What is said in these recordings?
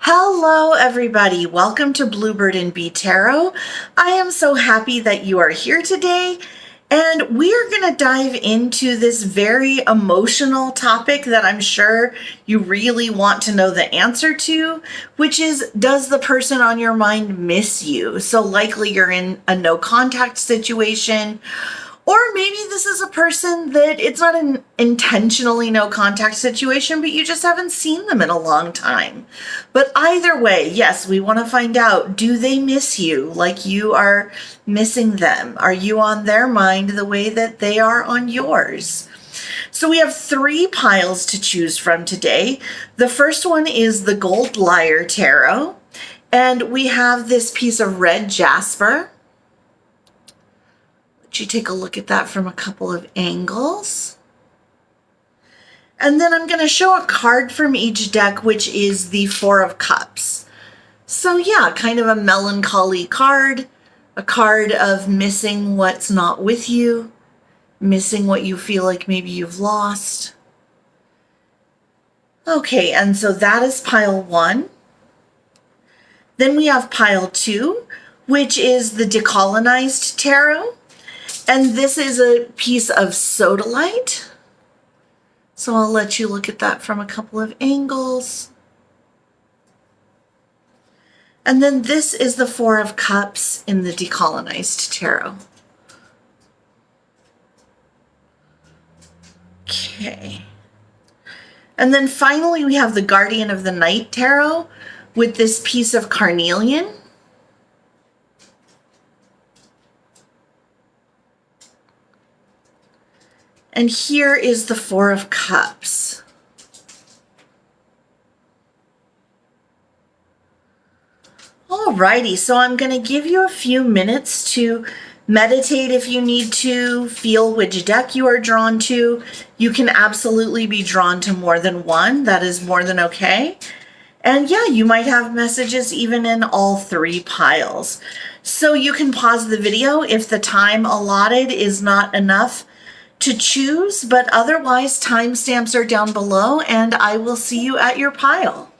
Hello, everybody. Welcome to Bluebird and Bee Tarot. I am so happy that you are here today, and we are going to dive into this very emotional topic that I'm sure you really want to know the answer to, which is, does the person on your mind miss you? So likely you're in a no contact situation, or maybe this is a person that it's not an intentionally no contact situation, but you just haven't seen them in a long time. But either way, yes, we want to find out, do they miss you like you are missing them? Are you on their mind the way that they are on yours? So we have 3 piles to choose from today. The first one is the Gold Liar Tarot, and we have this piece of red jasper. You take a look at that from a couple of angles. And then I'm going to show a card from each deck, which is the 4 of Cups. So yeah, kind of a melancholy card, a card of missing what's not with you, missing what you feel like maybe you've lost. Okay, and so that is pile 1. Then we have pile 2, which is the Decolonized Tarot. And this is a piece of sodalite. So I'll let you look at that from a couple of angles. And then this is the 4 of Cups in the Decolonized Tarot. Okay. And then finally we have the Guardian of the Night Tarot with this piece of carnelian. And here is the 4 of Cups. Alrighty, so I'm going to give you a few minutes to meditate if you need to, feel which deck you are drawn to. You can absolutely be drawn to more than one. That is more than okay. And yeah, you might have messages even in all 3 piles. So you can pause the video if the time allotted is not enough to choose, but otherwise timestamps are down below and I will see you at your pile.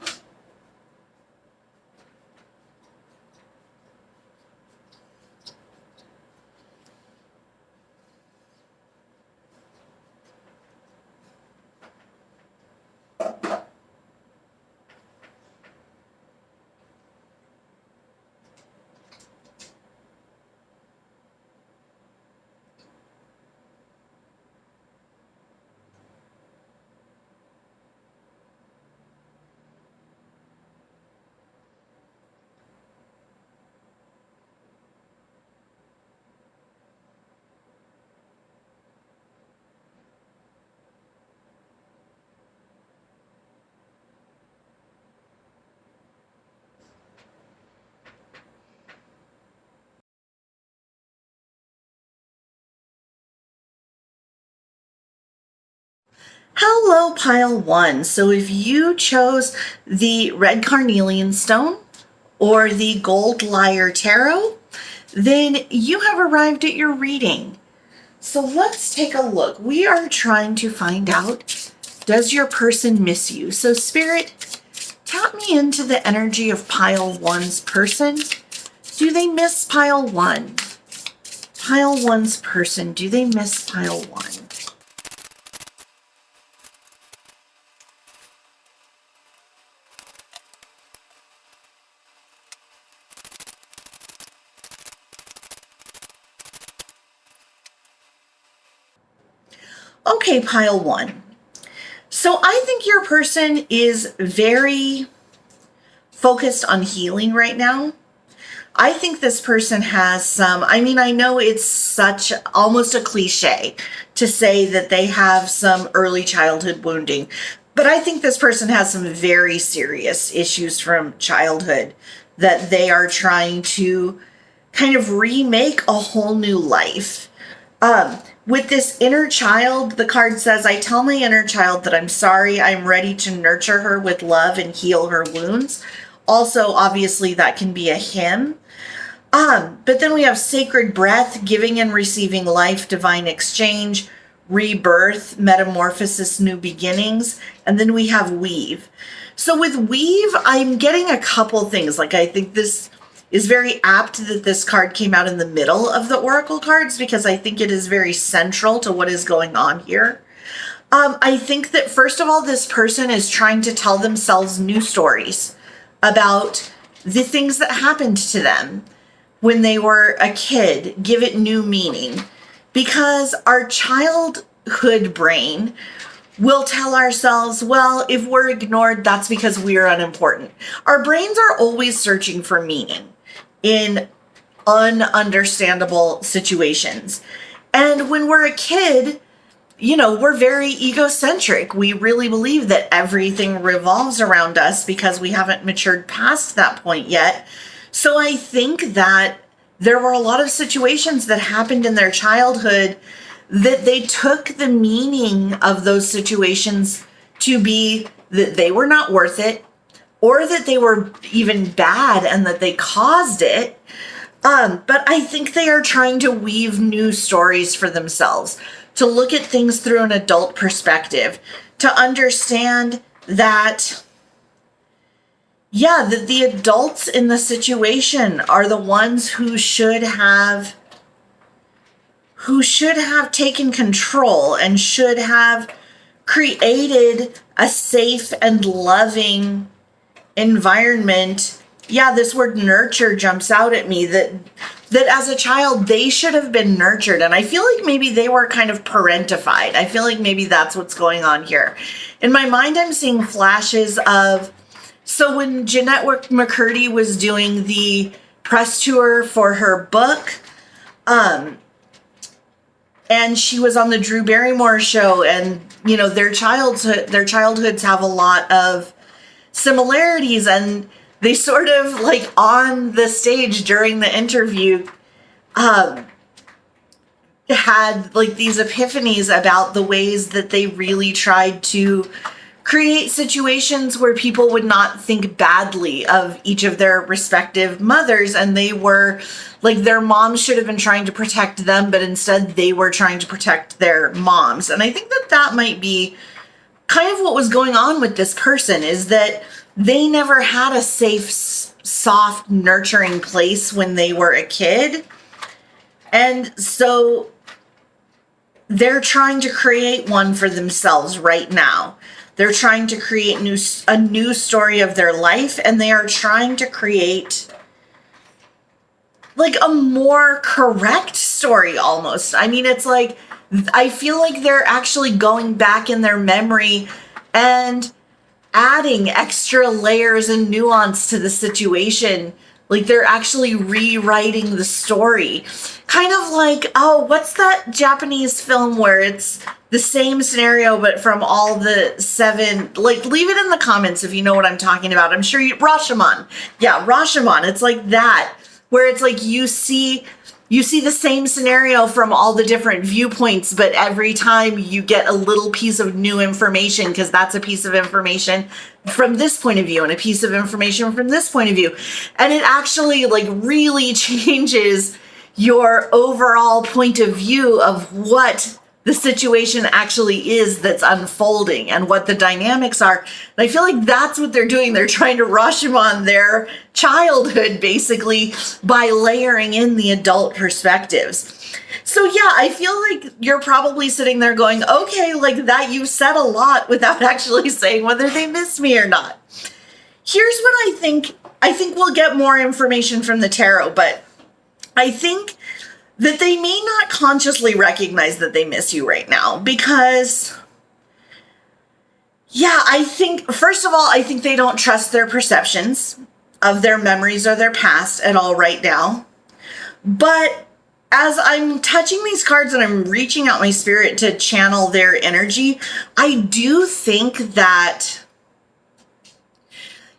Hello, pile 1. So if you chose the red carnelian stone or the Gold Liar Tarot, then you have arrived at your reading. So let's take a look. We are trying to find out, does your person miss you? So Spirit, tap me into the energy of pile 1's person. Do they miss pile 1? Pile 1's person, do they miss pile 1? Okay, pile 1. So I think your person is very focused on healing right now. I think this person has some, I know it's such almost a cliche to say that they have some early childhood wounding, but I think this person has some very serious issues from childhood that they are trying to kind of remake a whole new life. With this inner child, the card says, I tell my inner child that I'm sorry, I'm ready to nurture her with love and heal her wounds. Also, obviously, that can be a hymn. But then we have sacred breath, giving and receiving life, divine exchange, rebirth, metamorphosis, new beginnings. And then we have weave. So with weave, I'm getting a couple things. Like, I think this is very apt that this card came out in the middle of the oracle cards, because I think it is very central to what is going on here. I think that, first of all, this person is trying to tell themselves new stories about the things that happened to them when they were a kid, give it new meaning. Because our childhood brain will tell ourselves, well, if we're ignored, that's because we are unimportant. Our brains are always searching for meaning in ununderstandable situations. And when we're a kid, we're very egocentric. We really believe that everything revolves around us because we haven't matured past that point yet. So I think that there were a lot of situations that happened in their childhood that they took the meaning of those situations to be that they were not worth it, or that they were even bad and that they caused it. But I think they are trying to weave new stories for themselves, to look at things through an adult perspective, to understand that, that the adults in the situation are the ones who should have taken control and should have created a safe and loving environment. Yeah, this word nurture jumps out at me, that as a child, they should have been nurtured. And I feel like maybe they were kind of parentified. I feel like maybe that's what's going on here. In my mind, I'm seeing flashes of, so when Jeanette McCurdy was doing the press tour for her book, and she was on the Drew Barrymore show, and, their childhoods have a lot of similarities, and they sort of, like, on the stage during the interview, had, like, these epiphanies about the ways that they really tried to create situations where people would not think badly of each of their respective mothers, and they were, like, their moms should have been trying to protect them, but instead they were trying to protect their moms. And I think that might be kind of what was going on with this person, is that they never had a safe, soft, nurturing place when they were a kid. And so they're trying to create one for themselves right now. They're trying to create a new story of their life, and they are trying to create, like, a more correct story almost. I mean, it's like, I feel like they're actually going back in their memory and adding extra layers and nuance to the situation. Like, they're actually rewriting the story. Kind of like, what's that Japanese film where it's the same scenario, but from all the 7, like, leave it in the comments if you know what I'm talking about. I'm sure Rashomon. Yeah, Rashomon. It's like that, where it's like you see the same scenario from all the different viewpoints, but every time you get a little piece of new information, because that's a piece of information from this point of view and a piece of information from this point of view. And it actually, like, really changes your overall point of view of what the situation actually is that's unfolding and what the dynamics are. And I feel like that's what they're doing. They're trying to Rashomon their childhood, basically, by layering in the adult perspectives. So yeah, I feel like you're probably sitting there going, okay, like that, you've said a lot without actually saying whether they miss me or not. Here's what I think. I think we'll get more information from the tarot, but I think that they may not consciously recognize that they miss you right now, because, yeah, I think, first of all, I think they don't trust their perceptions of their memories or their past at all right now. But as I'm touching these cards and I'm reaching out my spirit to channel their energy, I do think that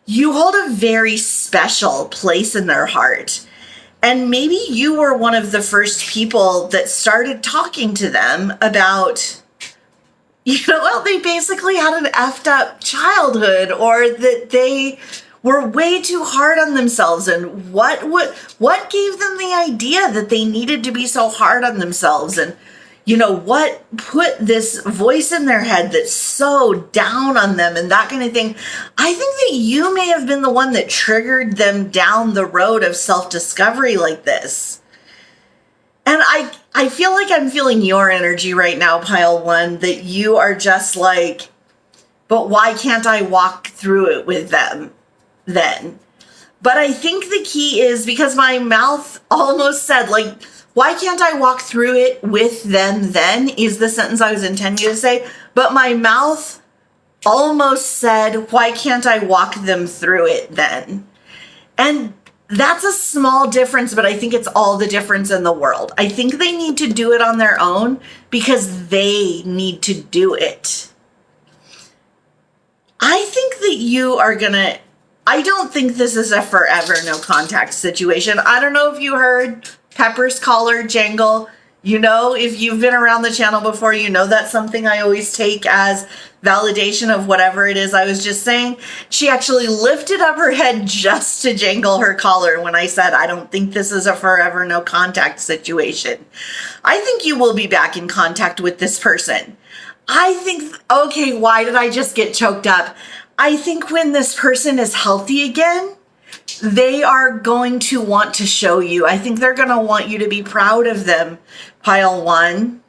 you hold a very special place in their heart. And maybe you were one of the first people that started talking to them about, well, they basically had an effed up childhood, or that they were way too hard on themselves. And what gave them the idea that they needed to be so hard on themselves? And, what put this voice in their head that's so down on them and that kind of thing. I think that you may have been the one that triggered them down the road of self-discovery like this. And I feel like I'm feeling your energy right now, pile one, that you are just like, but why can't I walk through it with them then? But I think the key is, because my mouth almost said, like, why can't I walk through it with them then, is the sentence I was intending to say. But my mouth almost said, why can't I walk them through it then? And that's a small difference, but I think it's all the difference in the world. I think they need to do it on their own because they need to do it. I think that you are gonna, I don't think this is a forever no contact situation. I don't know if you heard Pepper's collar jangle. If you've been around the channel before, that's something I always take as validation of whatever it is I was just saying. She actually lifted up her head just to jangle her collar when I said, I don't think this is a forever no contact situation. I think you will be back in contact with this person. I think, okay, why did I just get choked up? I think when this person is healthy again, they are going to want to show you. I think they're going to want you to be proud of them, pile one.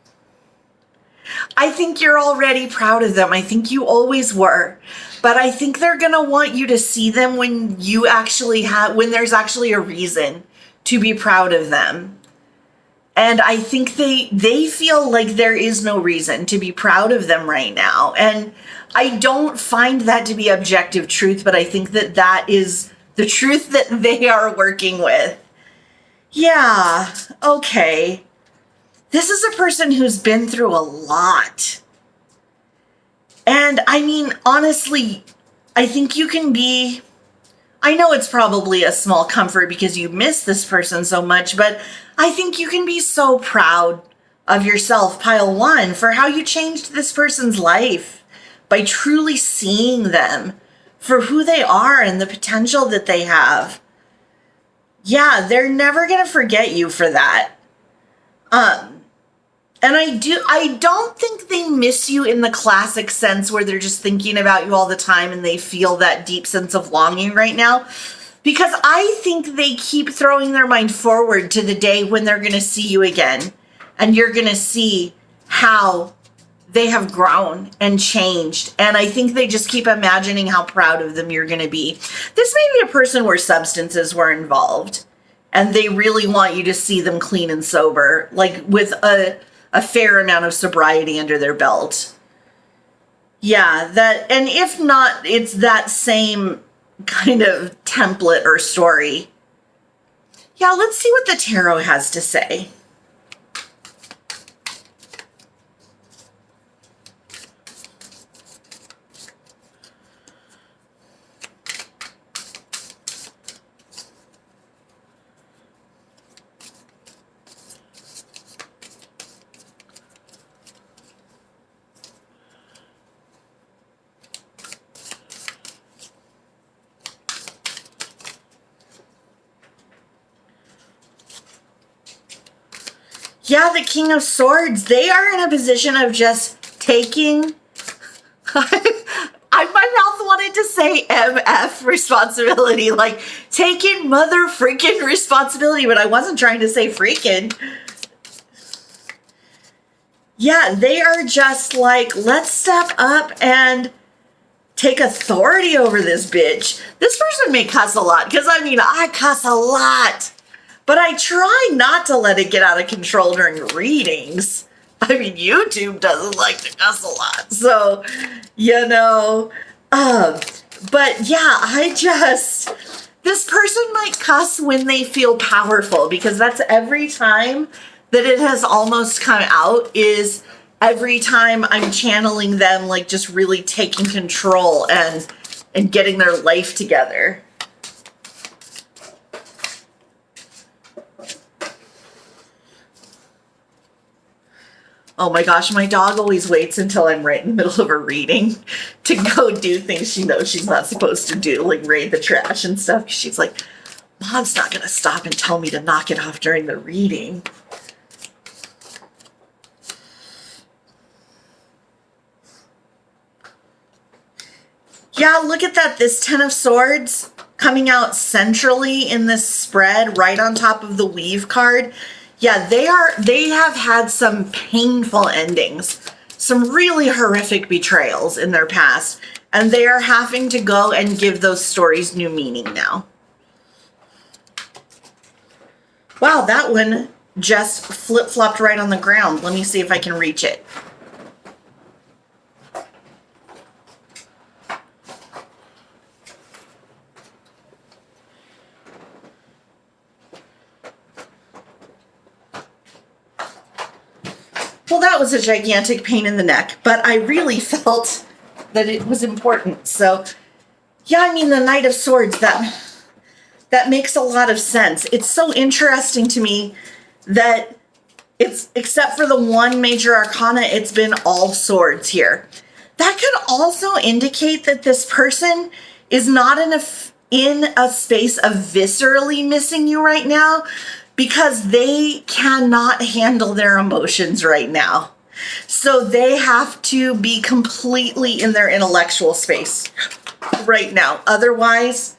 I think you're already proud of them. I think you always were. But I think they're going to want you to see them when when there's actually a reason to be proud of them. And I think they feel like there is no reason to be proud of them right now. And I don't find that to be objective truth, but I think that that is the truth that they are working with. Yeah, okay. This is a person who's been through a lot. And I mean, honestly, I think you can be, I know it's probably a small comfort because you miss this person so much, but I think you can be so proud of yourself, pile one, for how you changed this person's life by truly seeing them for who they are and the potential that they have. Yeah, they're never going to forget you for that. And I don't think they miss you in the classic sense where they're just thinking about you all the time and they feel that deep sense of longing right now. Because I think they keep throwing their mind forward to the day when they're going to see you again. And you're going to see how they have grown and changed. And I think they just keep imagining how proud of them you're going to be. This may be a person where substances were involved. And they really want you to see them clean and sober, like with a fair amount of sobriety under their belt. Yeah, that, and if not, it's that same kind of template or story. Yeah, let's see what the tarot has to say. Yeah, the King of Swords, they are in a position of just taking, my mouth wanted to say MF responsibility, like taking mother freaking responsibility, but I wasn't trying to say freaking. Yeah, they are just like, let's step up and take authority over this bitch. This person may cuss a lot, because I mean, I cuss a lot. But I try not to let it get out of control during readings. I mean, YouTube doesn't like to cuss a lot. So, but yeah, this person might cuss when they feel powerful, because that's every time that it has almost come out, is every time I'm channeling them, like just really taking control and getting their life together. Oh my gosh, my dog always waits until I'm right in the middle of a reading to go do things she knows she's not supposed to do, like raid the trash and stuff. She's like, Mom's not going to stop and tell me to knock it off during the reading. Yeah, look at that. This Ten of Swords coming out centrally in this spread right on top of the Weave card. Yeah, they have had some painful endings, some really horrific betrayals in their past, and they are having to go and give those stories new meaning now. Wow, that one just flip-flopped right on the ground. Let me see if I can reach it. Well, that was a gigantic pain in the neck, but I really felt that it was important. So, yeah, I mean, the Knight of Swords, that makes a lot of sense. It's so interesting to me that it's, except for the one major arcana, it's been all swords here. That could also indicate that this person is not in a space of viscerally missing you right now, because they cannot handle their emotions right now. So they have to be completely in their intellectual space right now. Otherwise,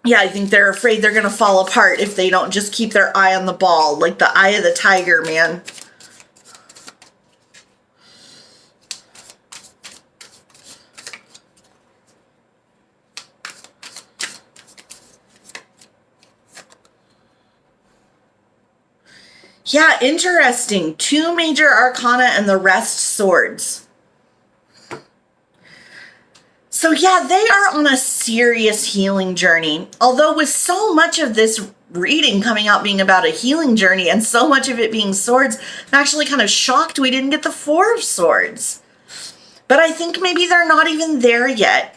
yeah, I think they're afraid they're going to fall apart if they don't just keep their eye on the ball, like the eye of the tiger, man. Yeah, interesting. 2 major arcana and the rest swords. So yeah, they are on a serious healing journey. Although with so much of this reading coming out being about a healing journey and so much of it being swords, I'm actually kind of shocked we didn't get the 4 of swords. But I think maybe they're not even there yet.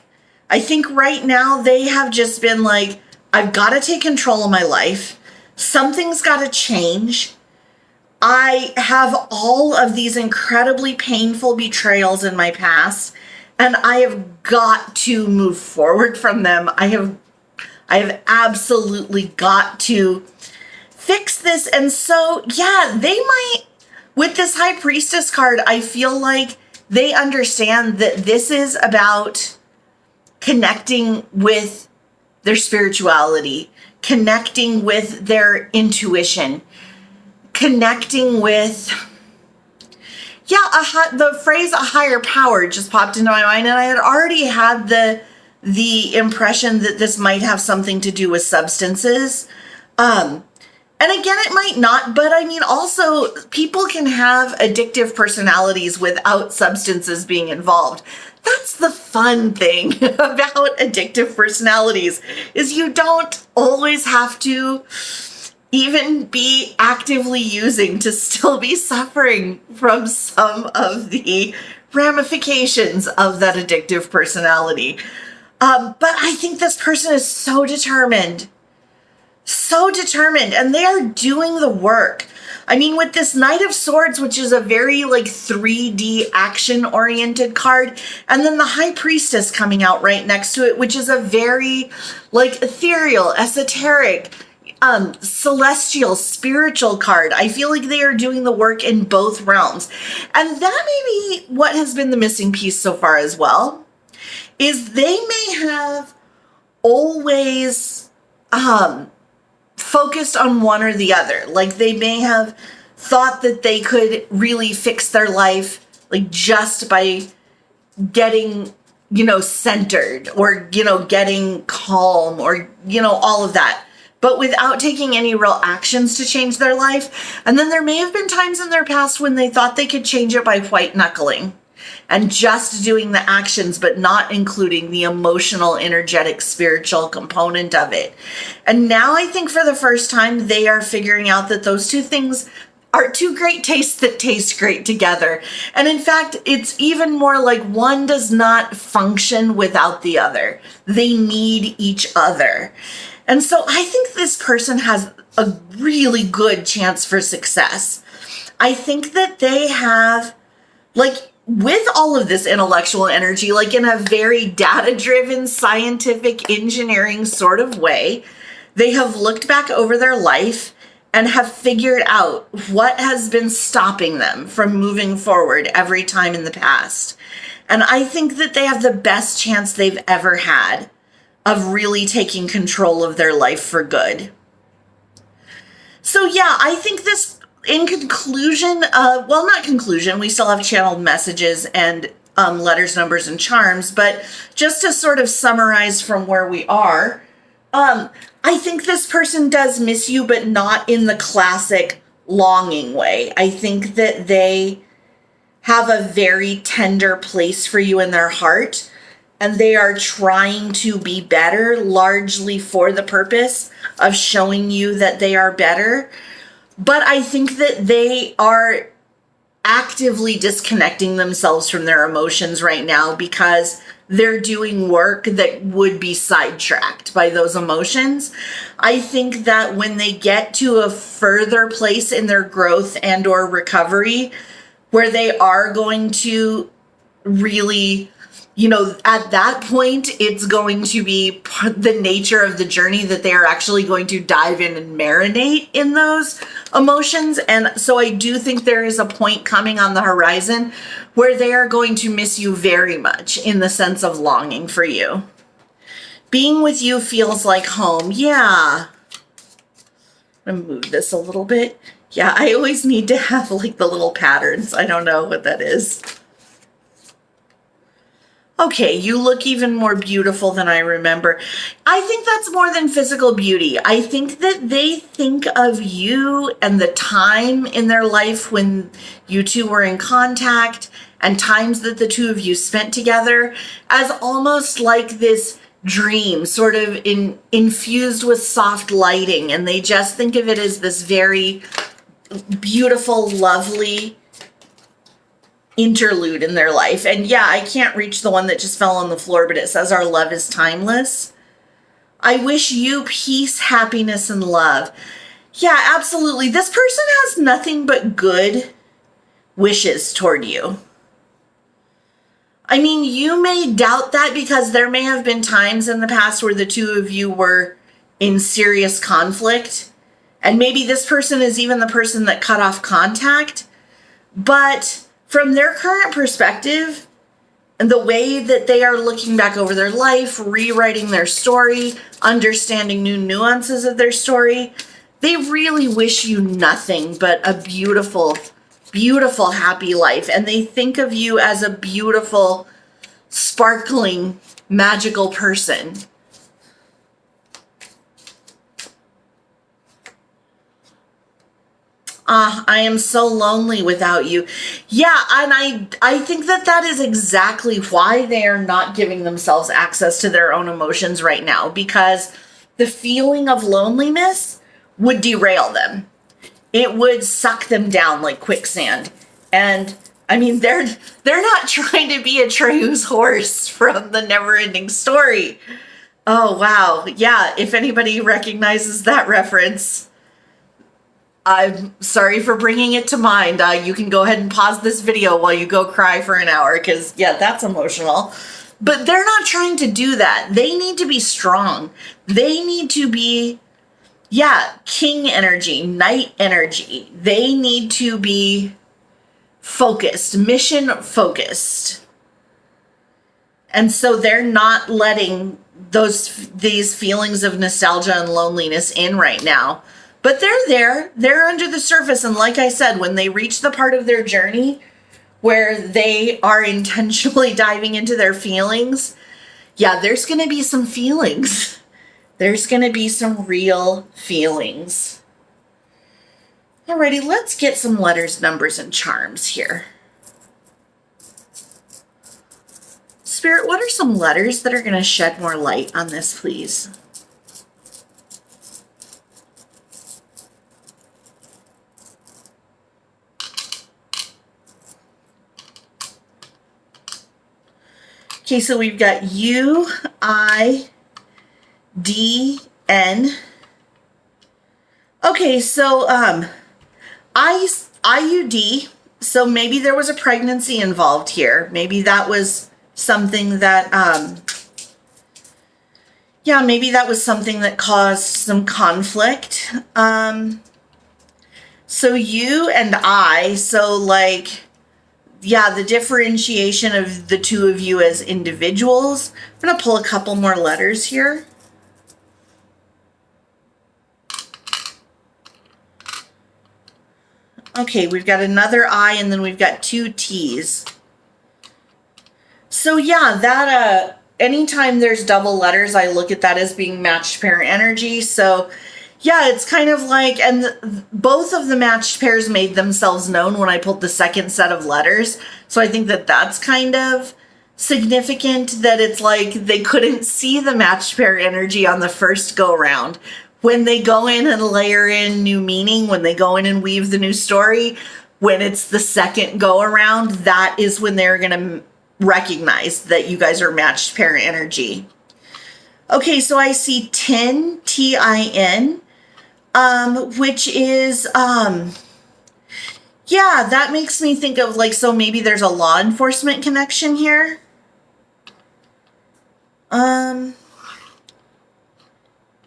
I think right now they have just been like, I've got to take control of my life. Something's got to change. I have all of these incredibly painful betrayals in my past, and I have got to move forward from them. I have absolutely got to fix this. And so, yeah, they might, with this High Priestess card, I feel like they understand that this is about connecting with their spirituality, connecting with their intuition, connecting with, the phrase "a higher power" just popped into my mind, and I had already had the impression that this might have something to do with substances. And again, it might not, but I mean, also people can have addictive personalities without substances being involved. That's the fun thing about addictive personalities, is you don't always have to even be actively using to still be suffering from some of the ramifications of that addictive personality. But I think this person is so determined, and they are doing the work. I mean, with this Knight of Swords, which is a very like 3D action oriented card, and then the High Priestess coming out right next to it, which is a very like ethereal, esoteric, celestial, spiritual card. I feel like they are doing the work in both realms. And that may be what has been the missing piece so far as well, is they may have always focused on one or the other. Like they may have thought that they could really fix their life like just by getting, centered, or, getting calm, or, all of that, but without taking any real actions to change their life. And then there may have been times in their past when they thought they could change it by white knuckling and just doing the actions, but not including the emotional, energetic, spiritual component of it. And now I think for the first time, they are figuring out that those two things are two great tastes that taste great together. And in fact, it's even more like one does not function without the other. They need each other. And so I think this person has a really good chance for success. I think that they have, like, with all of this intellectual energy, like in a very data-driven, scientific, engineering sort of way, they have looked back over their life and have figured out what has been stopping them from moving forward every time in the past. And I think that they have the best chance they've ever had of really taking control of their life for good. So yeah, I think this, in conclusion, well, not conclusion, we still have channeled messages and letters, numbers, and charms, but just to sort of summarize from where we are, I think this person does miss you, but not in the classic longing way. I think that they have a very tender place for you in their heart, and they are trying to be better, largely for the purpose of showing you that they are better. But I think that they are actively disconnecting themselves from their emotions right now because they're doing work that would be sidetracked by those emotions. I think that when they get to a further place in their growth and or recovery, where they are going to really, at that point, it's going to be the nature of the journey that they are actually going to dive in and marinate in those emotions. And so I do think there is a point coming on the horizon where they are going to miss you very much in the sense of longing for you. Being with you feels like home. Yeah. I'm going to move this a little bit. Yeah, I always need to have like the little patterns. I don't know what that is. Okay, you look even more beautiful than I remember. I think that's more than physical beauty. I think that they think of you and the time in their life when you two were in contact and times that the two of you spent together as almost like this dream, sort of infused with soft lighting. And they just think of it as this very beautiful, lovely interlude in their life. And yeah, I can't reach the one that just fell on the floor, but it says our love is timeless. I wish you peace, happiness, and love. Yeah, absolutely. This person has nothing but good wishes toward you. I mean, you may doubt that because there may have been times in the past where the two of you were in serious conflict. And maybe this person is even the person that cut off contact. But from their current perspective and the way that they are looking back over their life, rewriting their story, understanding new nuances of their story, they really wish you nothing but a beautiful, beautiful, happy life. And they think of you as a beautiful, sparkling, magical person. I am so lonely without you. Yeah, and I think that is exactly why they are not giving themselves access to their own emotions right now, because the feeling of loneliness would derail them. It would suck them down like quicksand. And I mean, they're not trying to be a Atreus horse from the Never-Ending Story. Oh, wow. Yeah, if anybody recognizes that reference, I'm sorry for bringing it to mind. You can go ahead and pause this video while you go cry for an hour because, yeah, that's emotional. But they're not trying to do that. They need to be strong. They need to be, yeah, king energy, knight energy. They need to be focused, mission focused. And so they're not letting these feelings of nostalgia and loneliness in right now. But they're there, they're under the surface. And like I said, when they reach the part of their journey where they are intentionally diving into their feelings, yeah, there's going to be some feelings. There's going to be some real feelings. Alrighty, let's get some letters, numbers, and charms here. Spirit, what are some letters that are going to shed more light on this, please? Okay, so we've got U, I, D, N. Okay, so IUD, so maybe there was a pregnancy involved here. Maybe that was something that, yeah, maybe that was something that caused some conflict. So you and I, so like yeah, the differentiation of the two of you as individuals. I'm going to pull a couple more letters here. Okay, we've got another I, and then we've got two T's. So yeah, that anytime there's double letters, I look at that as being matched pair energy. So yeah, it's kind of like, and both of the matched pairs made themselves known when I pulled the second set of letters. So I think that that's kind of significant, that it's like they couldn't see the matched pair energy on the first go round. When they go in and layer in new meaning, when they go in and weave the new story, when it's the second go around, that is when they're going to recognize that you guys are matched pair energy. Okay, so I see tin, T-I-N, which is, yeah, that makes me think of like, so maybe there's a law enforcement connection here.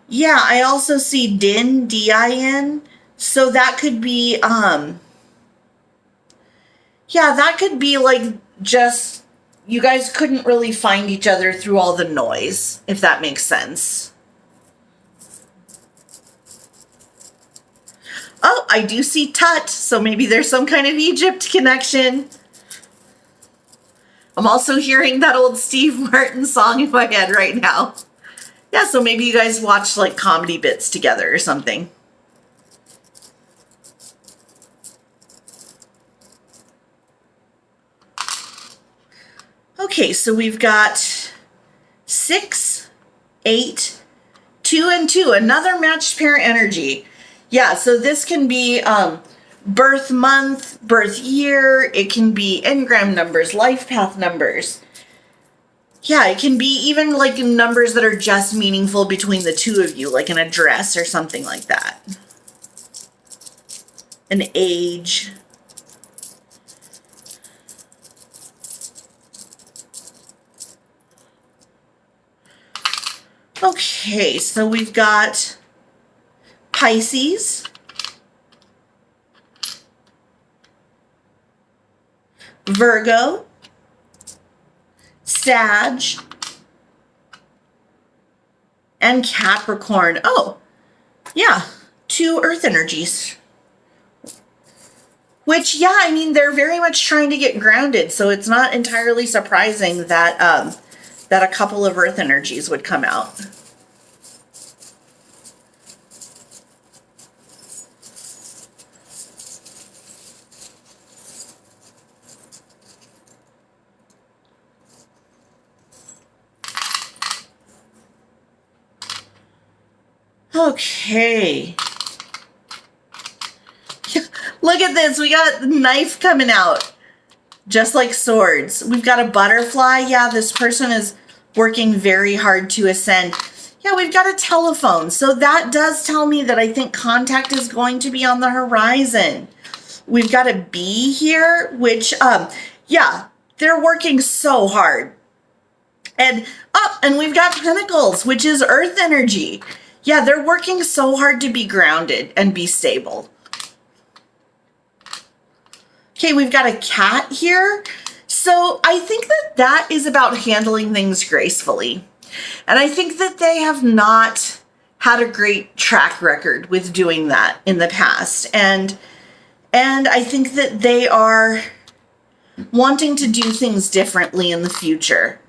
Yeah, I also see din, D-I-N. So that could be, yeah, that could be like just, you guys couldn't really find each other through all the noise, if that makes sense. Oh, I do see Tut, so maybe there's some kind of Egypt connection. I'm also hearing that old Steve Martin song in my head right now. Yeah, so maybe you guys watch like comedy bits together or something. Okay, so we've got 6, 8, 2, and 2, another matched pair energy. Yeah, so this can be birth month, birth year. It can be engram numbers, life path numbers. Yeah, it can be even like numbers that are just meaningful between the two of you, like an address or something like that. An age. Okay, so we've got Pisces, Virgo, Sag, and Capricorn. Oh, yeah, 2 earth energies. Which, yeah, I mean, they're very much trying to get grounded, so it's not entirely surprising that that a couple of earth energies would come out. Okay. Look at this. We got the knife coming out. Just like swords. We've got a butterfly. Yeah, this person is working very hard to ascend. Yeah, we've got a telephone. So that does tell me that I think contact is going to be on the horizon. We've got a bee here, which, yeah, they're working so hard. And and we've got pentacles, which is earth energy. Yeah, they're working so hard to be grounded and be stable. Okay, we've got a cat here. So I think that that is about handling things gracefully. And I think that they have not had a great track record with doing that in the past. And I think that they are wanting to do things differently in the future.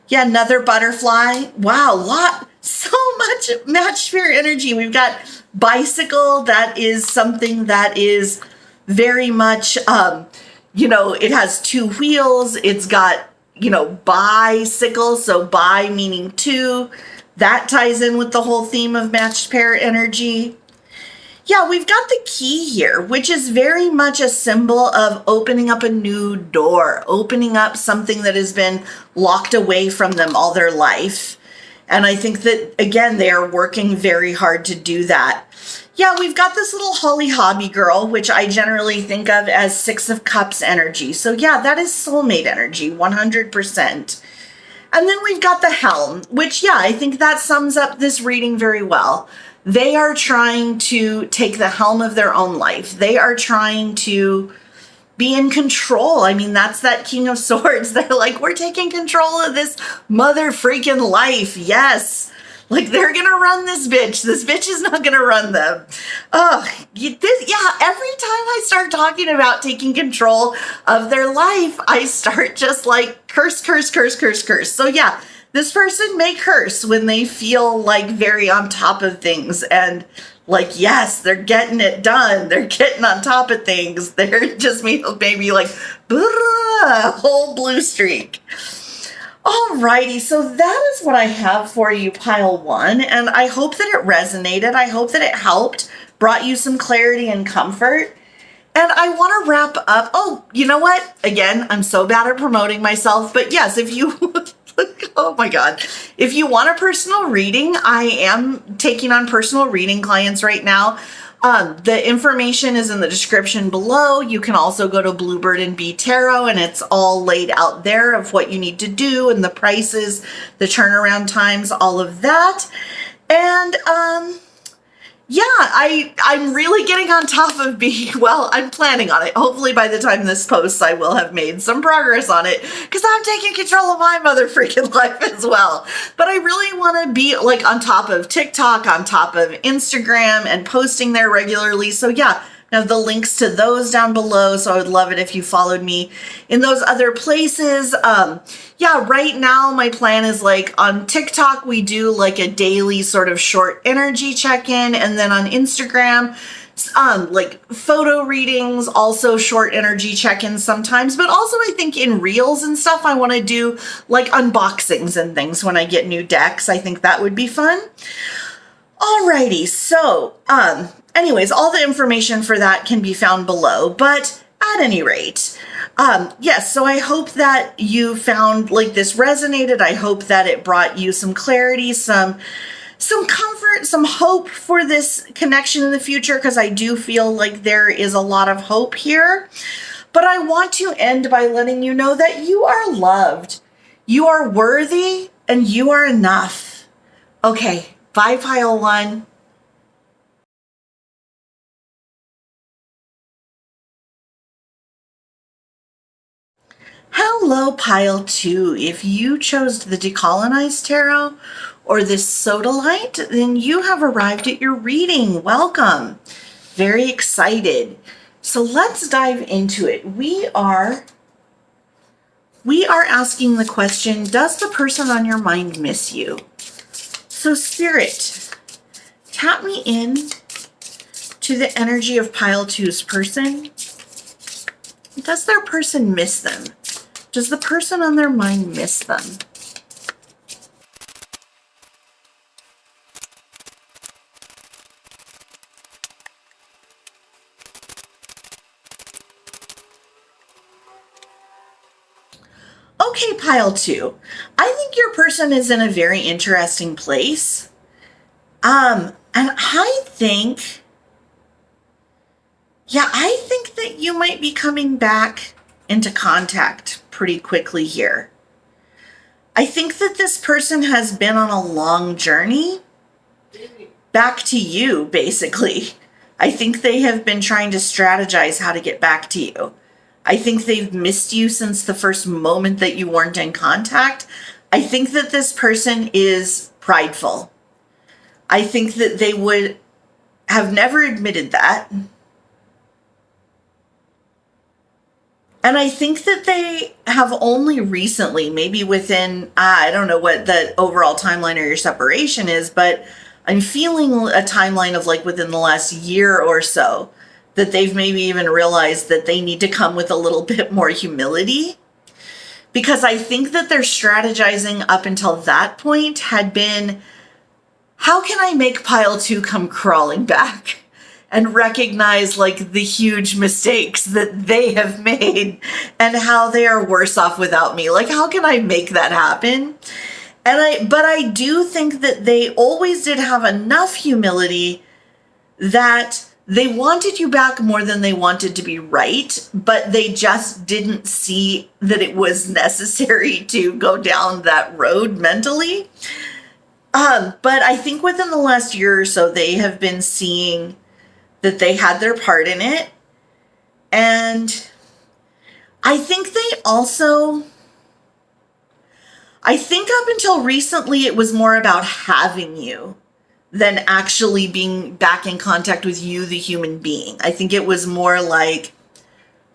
Yeah, another butterfly. Wow, so much matched pair energy. We've got bicycle. That is something that is very much, you know, it has 2 wheels. It's got, you know, bicycle. So bi meaning 2. That ties in with the whole theme of matched pair energy. Yeah, we've got the key here, which is very much a symbol of opening up a new door, opening up something that has been locked away from them all their life. And I think that, again, they are working very hard to do that. Yeah, we've got this little Holly Hobby girl, which I generally think of as 6 of Cups energy. So yeah, that is soulmate energy, 100%. And then we've got the Helm, which, yeah, I think that sums up this reading very well. They are trying to take the helm of their own life. They are trying to be in control. I mean, that's that King of Swords. They're like, we're taking control of this mother freaking life. Yes. Like, they're going to run this bitch. This bitch is not going to run them. Every time I start talking about taking control of their life, I start just like curse, curse, curse, curse, curse. So yeah, this person may curse when they feel like very on top of things and like, yes, they're getting it done. They're getting on top of things. They're just maybe like, a whole blue streak. Alrighty, so that is what I have for you, pile one, and I hope that it resonated. I hope that it helped, brought you some clarity and comfort. And I want to wrap up. Oh, you know what? Again, I'm so bad at promoting myself, but yes, if you, oh my God, if you want a personal reading, I am taking on personal reading clients right now. The information is in the description below. You can also go to Bluebird and Be Tarot, and it's all laid out there of what you need to do and the prices, the turnaround times, all of that. And yeah, I'm really getting on top of being, well, I'm planning on it. Hopefully by the time this posts, I will have made some progress on it because I'm taking control of my mother freaking life as well. But I really want to be like on top of TikTok, on top of Instagram and posting there regularly. So yeah, I have the links to those down below. So I would love it if you followed me in those other places. Yeah, right now my plan is like on TikTok, we do like a daily sort of short energy check-in. And then on Instagram, like photo readings, also short energy check-ins sometimes. But also I think in reels and stuff, I want to do like unboxings and things when I get new decks. I think that would be fun. Alrighty, so anyways, all the information for that can be found below, but at any rate, yes, so I hope that you found like this resonated. I hope that it brought you some clarity, some comfort, some hope for this connection in the future, because I do feel like there is a lot of hope here. But I want to end by letting you know that you are loved, you are worthy, and you are enough. Okay, bye, pile one. Hello, pile two. If you chose the Decolonized Tarot or this Sodalite, then you have arrived at your reading. Welcome. Very excited. So let's dive into it. We are asking the question, does the person on your mind miss you? So Spirit, tap me in to the energy of pile two's person. Does their person miss them? Does the person on their mind miss them? Okay, pile two. I think your person is in a very interesting place. And I think that you might be coming back into contact pretty quickly here. I think that this person has been on a long journey back to you, basically. I think they have been trying to strategize how to get back to you. I think they've missed you since the first moment that you weren't in contact. I think that this person is prideful. I think that they would have never admitted that. And I think that they have only recently, maybe within, I don't know what the overall timeline or your separation is, but I'm feeling a timeline of like within the last year or so that they've maybe even realized that they need to come with a little bit more humility. Because I think that their strategizing up until that point had been, how can I make pile two come crawling back? And recognize like the huge mistakes that they have made and how they are worse off without me. Like, how can I make that happen? But I do think that they always did have enough humility that they wanted you back more than they wanted to be right, but they just didn't see that it was necessary to go down that road mentally. But I think within the last year or so, they have been seeing that they had their part in it. And I think they also, I think up until recently, it was more about having you than actually being back in contact with you, the human being. I think it was more like,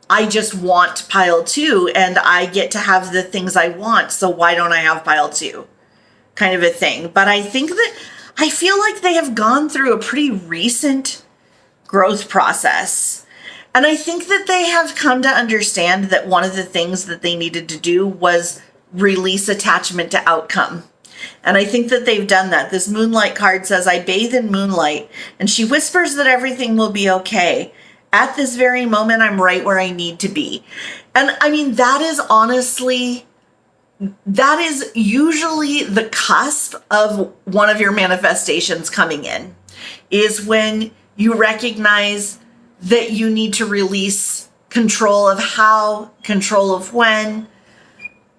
I just want pile 2 and I get to have the things I want. So why don't I have pile 2? Kind of a thing. But I think that I feel like they have gone through a pretty recent growth process. And I think that they have come to understand that one of the things that they needed to do was release attachment to outcome. And I think that they've done that. This moonlight card says, I bathe in moonlight, and she whispers that everything will be okay. At this very moment, I'm right where I need to be. And I mean, that is honestly, that is usually the cusp of one of your manifestations coming in, is when you recognize that you need to release control of how, control of when,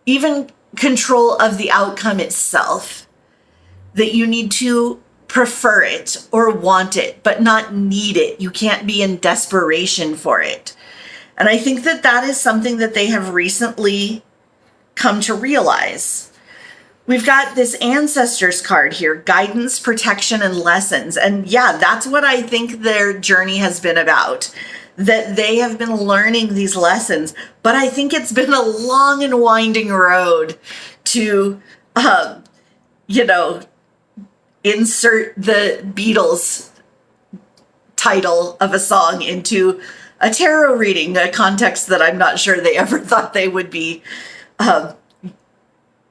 even control of the outcome itself, that you need to prefer it or want it, but not need it. You can't be in desperation for it. And I think that that is something that they have recently come to realize. We've got this ancestors card here, guidance, protection, and lessons. And yeah, that's what I think their journey has been about, that they have been learning these lessons. But I think it's been a long and winding road to, insert the Beatles title of a song into a tarot reading, a context that I'm not sure they ever thought they would be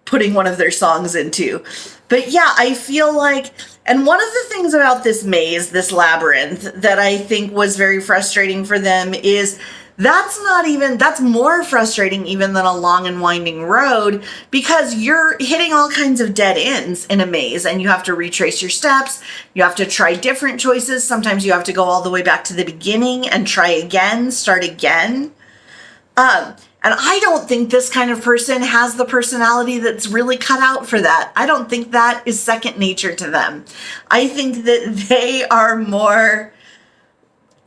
putting one of their songs into. But yeah, I feel like, and one of the things about this maze, this labyrinth, that I think was very frustrating for them is that's more frustrating even than a long and winding road, because you're hitting all kinds of dead ends in a maze and you have to retrace your steps. You have to try different choices. Sometimes you have to go all the way back to the beginning and try again, start again. And I don't think this kind of person has the personality that's really cut out for that. I don't think that is second nature to them. I think that they are more,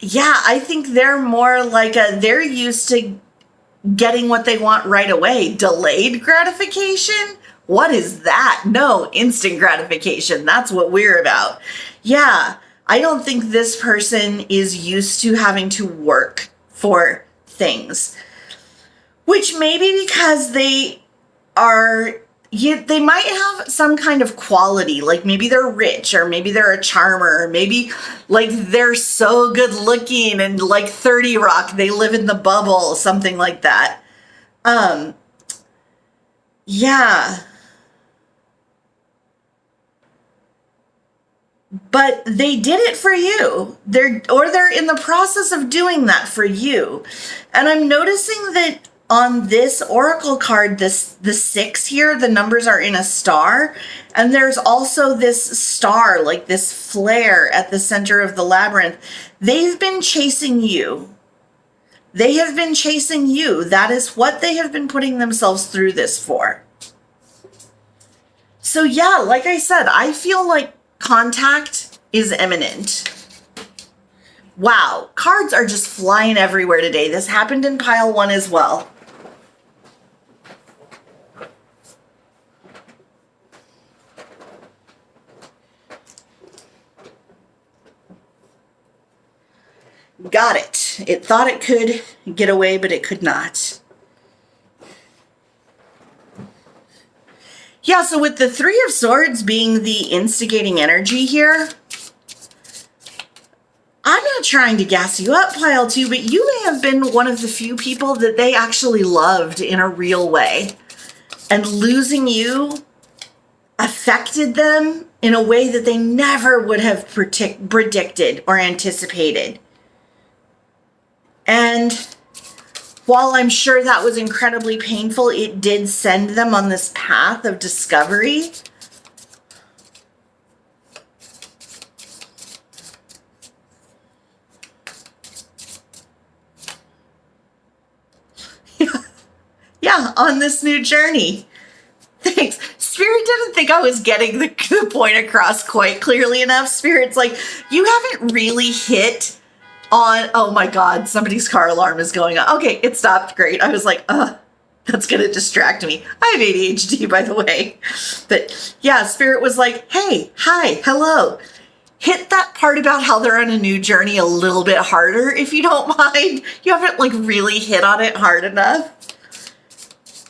I think they're more like they're used to getting what they want right away. Delayed gratification? What is that? No, instant gratification. That's what we're about. Yeah, I don't think this person is used to having to work for things. Which may be because they might have some kind of quality, like maybe they're rich, or maybe they're a charmer, or maybe like they're so good looking and like 30 Rock, they live in the bubble, something like that. But they did it for you. They're in the process of doing that for you. And I'm noticing that on this oracle card, the 6 here, the numbers are in a star. And there's also this star, like this flare at the center of the labyrinth. They've been chasing you. They have been chasing you. That is what they have been putting themselves through this for. So yeah, like I said, I feel like contact is imminent. Wow, cards are just flying everywhere today. This happened in pile 1 as well. Got it. It thought it could get away, but it could not. Yeah, so with the 3 of Swords being the instigating energy here, I'm not trying to gas you up, pile 2, but you may have been one of the few people that they actually loved in a real way. And losing you affected them in a way that they never would have predicted or anticipated. And while I'm sure that was incredibly painful, it did send them on this path of discovery. Yeah, on this new journey. Thanks. Spirit didn't think I was getting the point across quite clearly enough. Spirit's like, you haven't really hit on, oh my God, somebody's car alarm is going on. Okay, it stopped. Great. I was like, that's going to distract me. I have ADHD, by the way. But yeah, Spirit was like, hey, hi, hello. Hit that part about how they're on a new journey a little bit harder, if you don't mind. You haven't like really hit on it hard enough.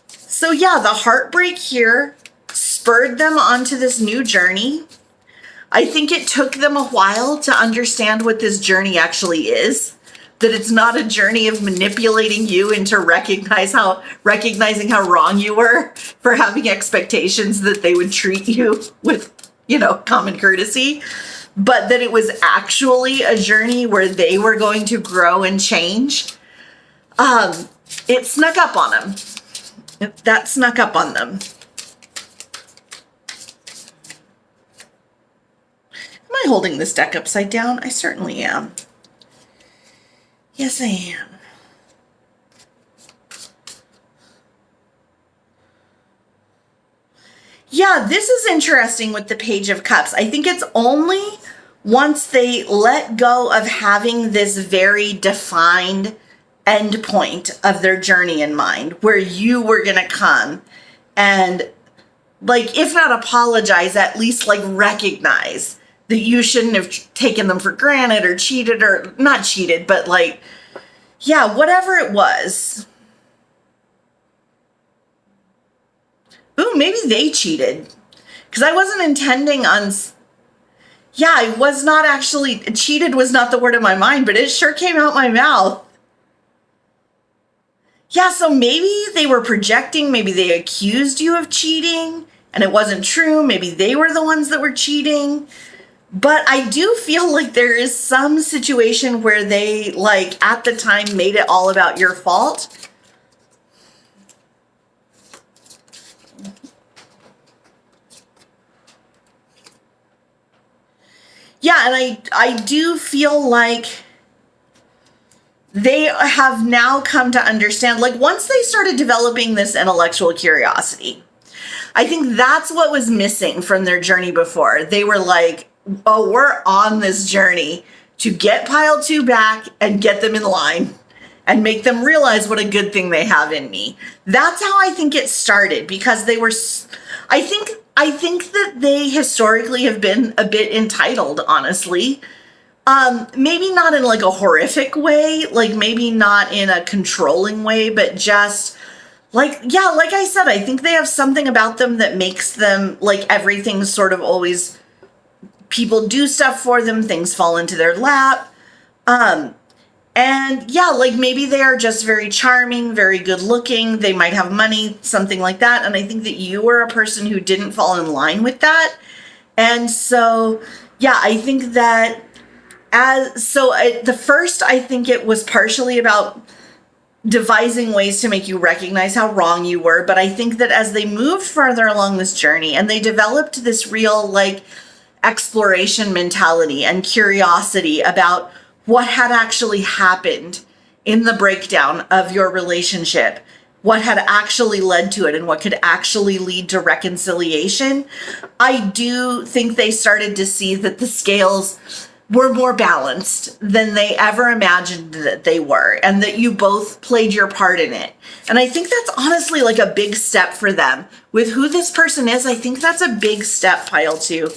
So yeah, the heartbreak here spurred them onto this new journey. I think it took them a while to understand what this journey actually is. That it's not a journey of manipulating you into recognizing how wrong you were for having expectations that they would treat you with, common courtesy, but that it was actually a journey where they were going to grow and change. It snuck up on them. That snuck up on them. Am I holding this deck upside down? I certainly am. Yes, I am. Yeah, this is interesting with the Page of Cups. I think it's only once they let go of having this very defined end point of their journey in mind, where you were going to come and, like, if not apologize, at least, like, recognize that you shouldn't have taken them for granted or cheated, or not cheated, but like, yeah, whatever it was. Ooh, maybe they cheated. Because I wasn't intending on, yeah, I was not actually, cheated was not the word in my mind, but it sure came out my mouth. Yeah, so maybe they were projecting, maybe they accused you of cheating, and it wasn't true. Maybe they were the ones that were cheating. But I do feel like there is some situation where they, like, at the time made it all about your fault. Yeah, and I do feel like they have now come to understand, like, once they started developing this intellectual curiosity, I think that's what was missing from their journey before. They were like, oh, we're on this journey to get pile 2 back and get them in line and make them realize what a good thing they have in me. That's how I think it started, because they were, I think that they historically have been a bit entitled, honestly. Maybe not in like a horrific way, like maybe not in a controlling way, but just like, yeah, like I said, I think they have something about them that makes them like everything's sort of always, people do stuff for them, things fall into their lap. And yeah, like maybe they are just very charming, very good looking. They might have money, something like that. And I think that you were a person who didn't fall in line with that. And so, yeah, I think that the first, I think it was partially about devising ways to make you recognize how wrong you were. But I think that as they moved further along this journey and they developed this real like exploration mentality and curiosity about what had actually happened in the breakdown of your relationship, what had actually led to it and what could actually lead to reconciliation, I do think they started to see that the scales were more balanced than they ever imagined that they were, and that you both played your part in it. And I think that's honestly like a big step for them. With who this person is, I think that's a big step, pile 2.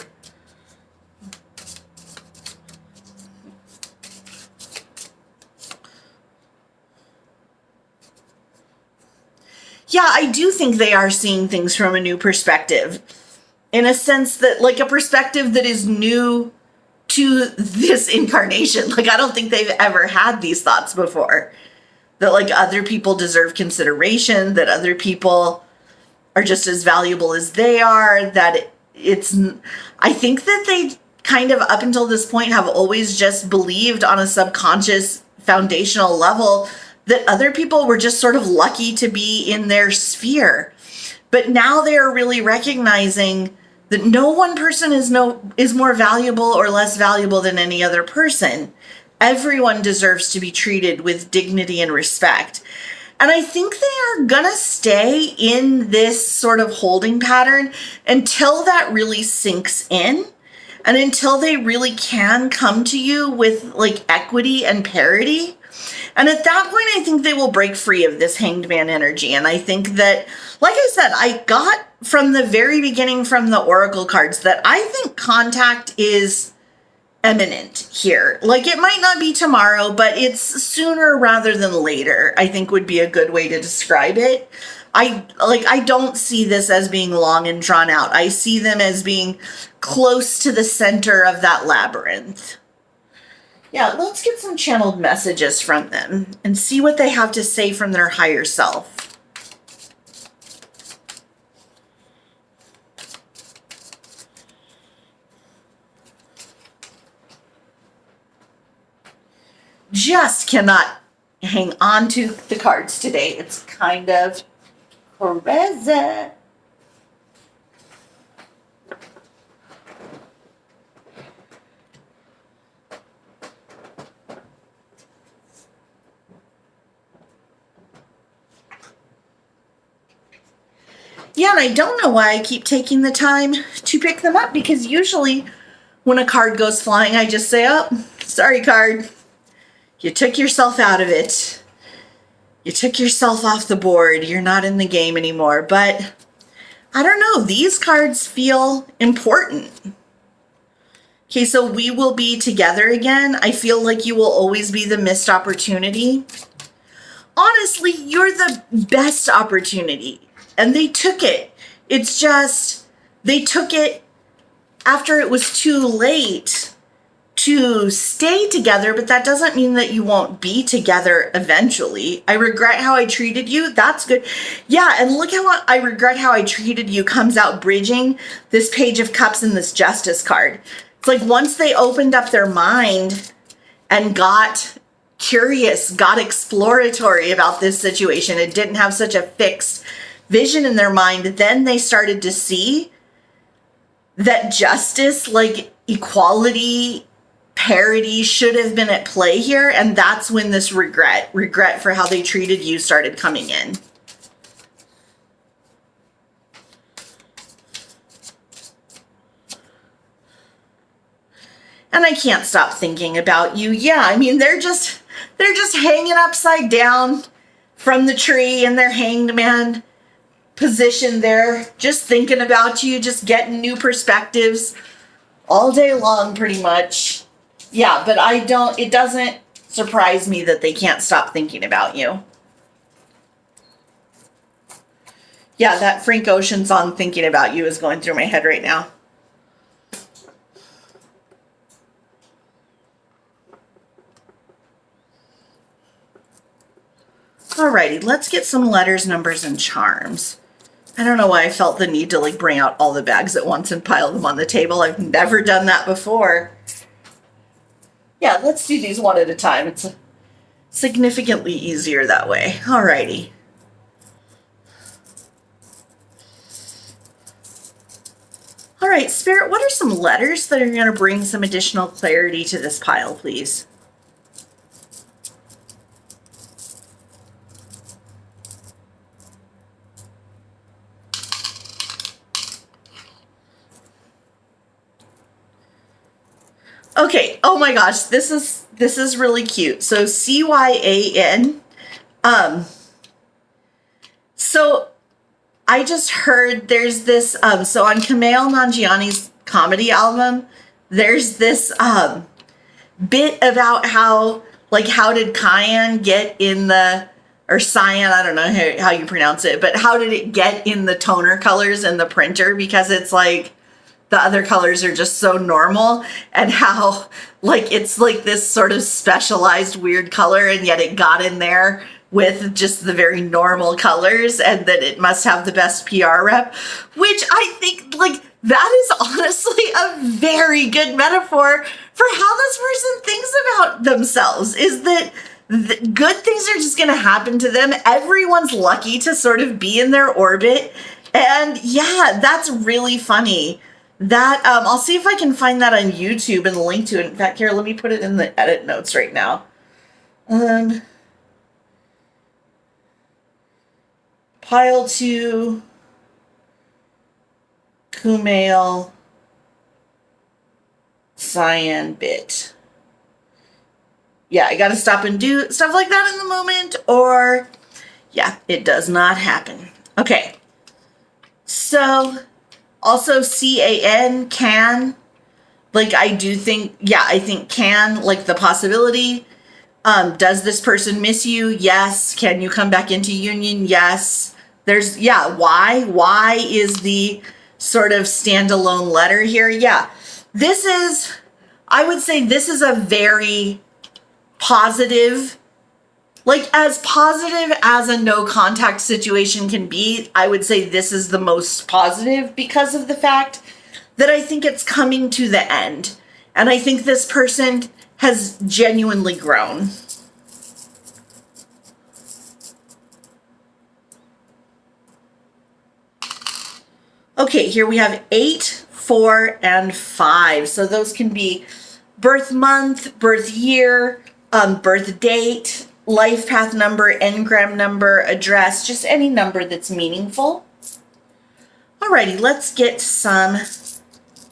Yeah, I do think they are seeing things from a new perspective, in a sense that, like, a perspective that is new to this incarnation. Like, I don't think they've ever had these thoughts before. That, like, other people deserve consideration, that other people are just as valuable as they are, that I think that they kind of, up until this point, have always just believed on a subconscious, foundational level that other people were just sort of lucky to be in their sphere. But now they are really recognizing that no one person is more valuable or less valuable than any other person. Everyone deserves to be treated with dignity and respect. And I think they are gonna stay in this sort of holding pattern until that really sinks in. And until they really can come to you with like equity and parity. And at that point, I think they will break free of this Hanged Man energy. And I think that, like I said, I got from the very beginning from the Oracle cards that I think contact is imminent here. Like it might not be tomorrow, but it's sooner rather than later, I think would be a good way to describe it. I don't see this as being long and drawn out. I see them as being close to the center of that labyrinth. Yeah, let's get some channeled messages from them and see what they have to say from their higher self. Just cannot hang on to the cards today. It's kind of crazy. Yeah, and I don't know why I keep taking the time to pick them up, because usually when a card goes flying, I just say, oh, sorry, card. You took yourself out of it. You took yourself off the board. You're not in the game anymore. But I don't know. These cards feel important. Okay, so we will be together again. I feel like you will always be the missed opportunity. Honestly, you're the best opportunity. And they took it. It's just, they took it after it was too late to stay together, but that doesn't mean that you won't be together eventually. I regret how I treated you. That's good. Yeah, and look how I regret how I treated you comes out bridging this Page of Cups and this Justice card. It's like once they opened up their mind and got curious, got exploratory about this situation, it didn't have such a fixed vision in their mind, then they started to see that justice, like equality, parity should have been at play here. And that's when this regret for how they treated you started coming in. And I can't stop thinking about you. Yeah, I mean, they're just hanging upside down from the tree in their Hanged Man position there, just thinking about you, just getting new perspectives all day long, pretty much. Yeah, but it doesn't surprise me that they can't stop thinking about you. Yeah, that Frank Ocean song, Thinking About You, is going through my head right now. Alrighty, let's get some letters, numbers, and charms. I don't know why I felt the need to like bring out all the bags at once and pile them on the table. I've never done that before. Yeah, let's do these one at a time. It's significantly easier that way. Alrighty. All right, Spirit, what are some letters that are going to bring some additional clarity to this pile, please? Okay, oh my gosh, this is really cute. So CYAN. So I just heard there's this so on Kumail Nanjiani's comedy album, there's this bit about how did cyan get in the, or cyan, I don't know how you pronounce it, but how did it get in the toner colors in the printer? Because it's like the other colors are just so normal, and how like it's like this sort of specialized weird color, and yet it got in there with just the very normal colors, and that it must have the best PR rep, which I think like that is honestly a very good metaphor for how this person thinks about themselves, is that good things are just going to happen to them. Everyone's lucky to sort of be in their orbit. And yeah, that's really funny. That I'll see if I can find that on YouTube and link to it. In fact, here, let me put it in the edit notes right now. Pile 2, Kumail cyan bit. Yeah, I got to stop and do stuff like that in the moment, or yeah, it does not happen. Okay. So also CAN, can, like I do think, yeah, I think can, like the possibility. Does this person miss you? Yes. Can you come back into union? Yes. There's, yeah, why? Why is the sort of standalone letter here? Yeah. This is, I would say this is a very positive, like as positive as a no contact situation can be. I would say this is the most positive because of the fact that I think it's coming to the end. And I think this person has genuinely grown. Okay, here we have 8, 4, and 5. So those can be birth month, birth year, birth date, life path number, engram number, address, just any number that's meaningful. Alrighty, let's get some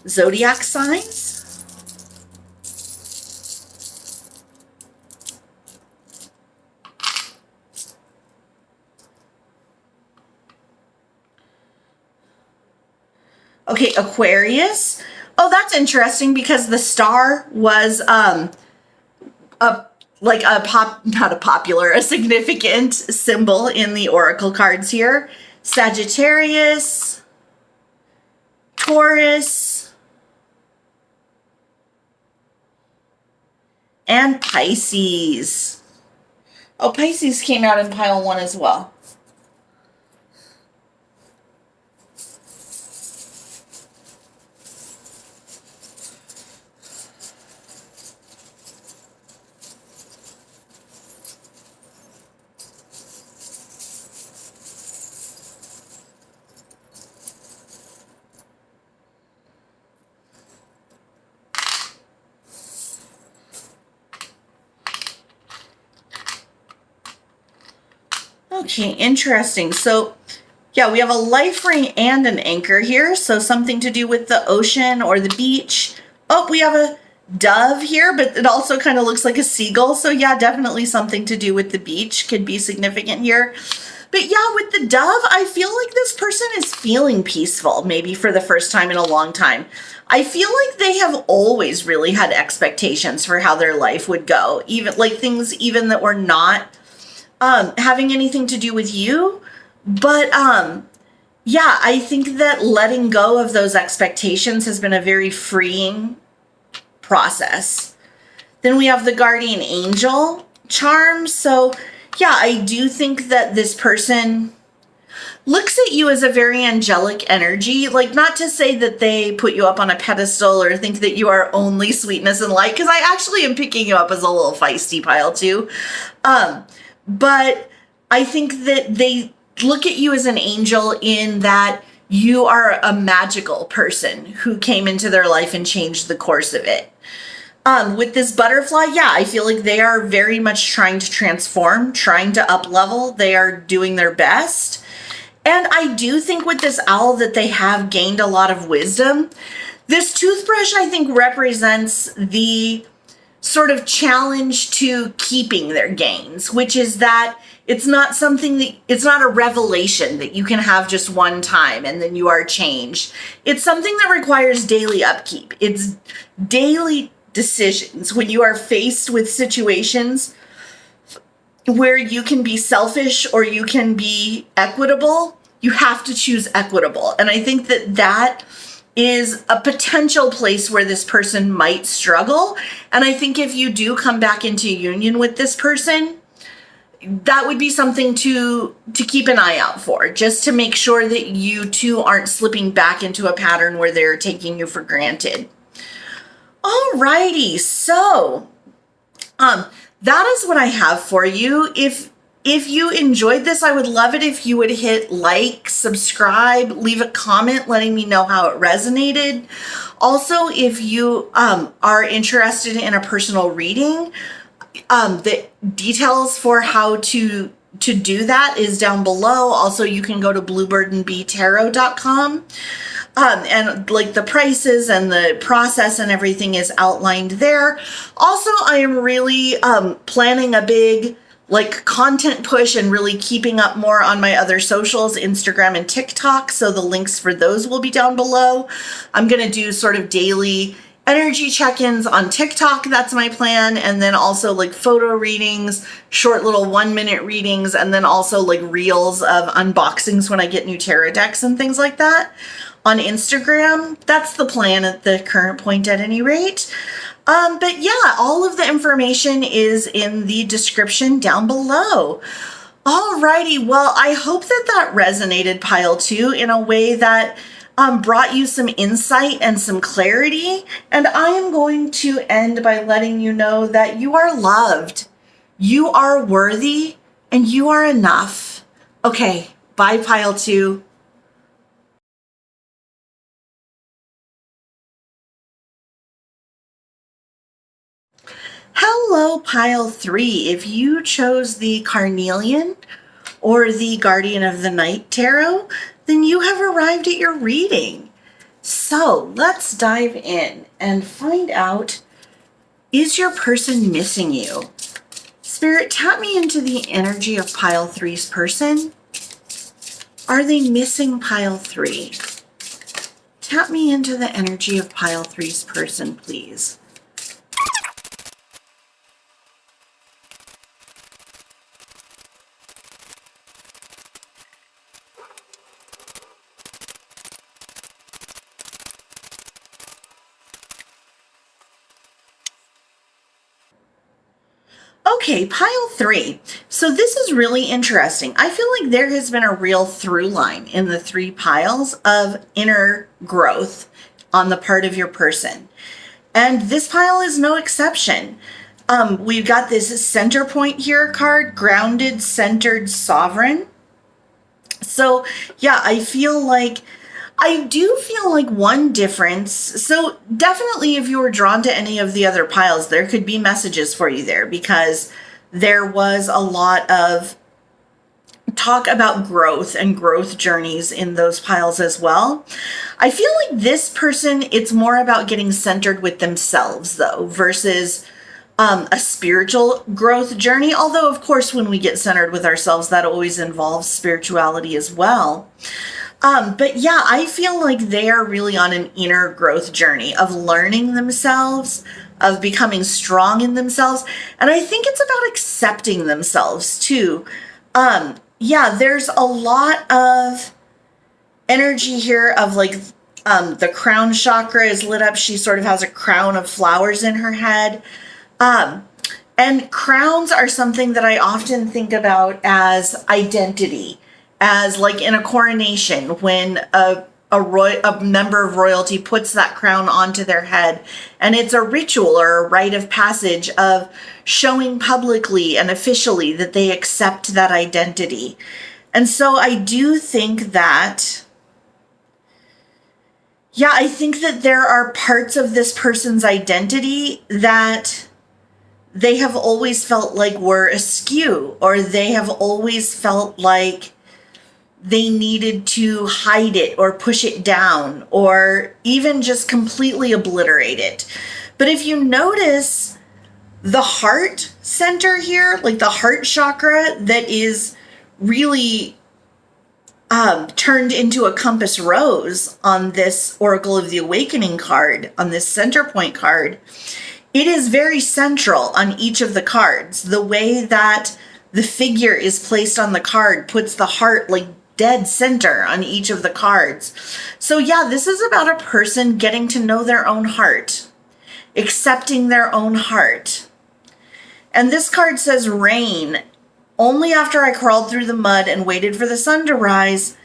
zodiac signs. Okay, Aquarius. Oh, that's interesting because the star was a significant symbol in the oracle cards here. Sagittarius, Taurus, and Pisces. Oh, Pisces came out in pile 1 as well. Okay, interesting. So, yeah, we have a life ring and an anchor here. So something to do with the ocean or the beach. Oh, we have a dove here, but it also kind of looks like a seagull. So yeah, definitely something to do with the beach could be significant here. But yeah, with the dove, I feel like this person is feeling peaceful, maybe for the first time in a long time. I feel like they have always really had expectations for how their life would go, even like things even that were not having anything to do with you. But yeah, I think that letting go of those expectations has been a very freeing process. Then we have the guardian angel charm. So yeah, I do think that this person looks at you as a very angelic energy. Like, not to say that they put you up on a pedestal or think that you are only sweetness and light, because I actually am picking you up as a little feisty pile too. But I think that they look at you as an angel in that you are a magical person who came into their life and changed the course of it. With this butterfly, yeah, I feel like they are very much trying to transform, trying to up level. They are doing their best. And I do think with this owl that they have gained a lot of wisdom. This toothbrush, I think, represents the sort of challenge to keeping their gains, which is that it's not something that, it's not a revelation that you can have just one time and then you are changed. It's something that requires daily upkeep. It's daily decisions. When you are faced with situations where you can be selfish or you can be equitable, you have to choose equitable. And I think that that is a potential place where this person might struggle. And I think if you do come back into union with this person, that would be something to keep an eye out for, just to make sure that you two aren't slipping back into a pattern where they're taking you for granted. Alrighty, so that is what I have for you. If you enjoyed this, I would love it if you would hit like, subscribe, leave a comment letting me know how it resonated. Also, if you are interested in a personal reading, the details for how to to do that is down below. Also, you can go to bluebirdandbtarot.com. And like the prices and the process and everything is outlined there. Also, I am really planning a big like content push and really keeping up more on my other socials, Instagram and TikTok. So the links for those will be down below. I'm going to do sort of daily energy check-ins on TikTok. That's my plan. And then also like photo readings, short little 1-minute readings, and then also like reels of unboxings when I get new tarot decks and things like that on Instagram. That's the plan at the current point at any rate. But yeah, all of the information is in the description down below. Alrighty, well, I hope that resonated, Pile 2, in a way that brought you some insight and some clarity. And I am going to end by letting you know that you are loved, you are worthy, and you are enough. Okay, bye, Pile 2. Hello, Pile 3. If you chose the Carnelian or the Guardian of the Night Tarot, then you have arrived at your reading. So let's dive in and find out, is your person missing you? Spirit, tap me into the energy of Pile 3's person. Are they missing Pile 3? Tap me into the energy of Pile 3's person, please. Okay, Pile 3. So this is really interesting. I feel like there has been a real through line in the 3 piles of inner growth on the part of your person. And this pile is no exception. We've got this center point here card, grounded, centered, sovereign. So yeah, I do feel like one difference. So definitely if you were drawn to any of the other piles, there could be messages for you there, because there was a lot of talk about growth and growth journeys in those piles as well. I feel like this person, it's more about getting centered with themselves though, versus a spiritual growth journey. Although of course, when we get centered with ourselves, that always involves spirituality as well. But yeah, I feel like they are really on an inner growth journey of learning themselves, of becoming strong in themselves. And I think it's about accepting themselves too. Yeah, there's a lot of energy here of like, the crown chakra is lit up. She sort of has a crown of flowers in her head. And crowns are something that I often think about as identity, as like in a coronation, when a member of royalty puts that crown onto their head, and it's a ritual or a rite of passage of showing publicly and officially that they accept that identity. And so I do think that, yeah, I think that there are parts of this person's identity that they have always felt like were askew, or they have always felt like they needed to hide it or push it down, or even just completely obliterate it. But if you notice the heart center here, like the heart chakra that is really turned into a compass rose on this Oracle of the Awakening card, on this center point card, it is very central on each of the cards. The way that the figure is placed on the card puts the heart like dead center on each of the cards. So yeah, this is about a person getting to know their own heart, accepting their own heart. And this card says rain. Only after I crawled through the mud and waited for the sun to rise,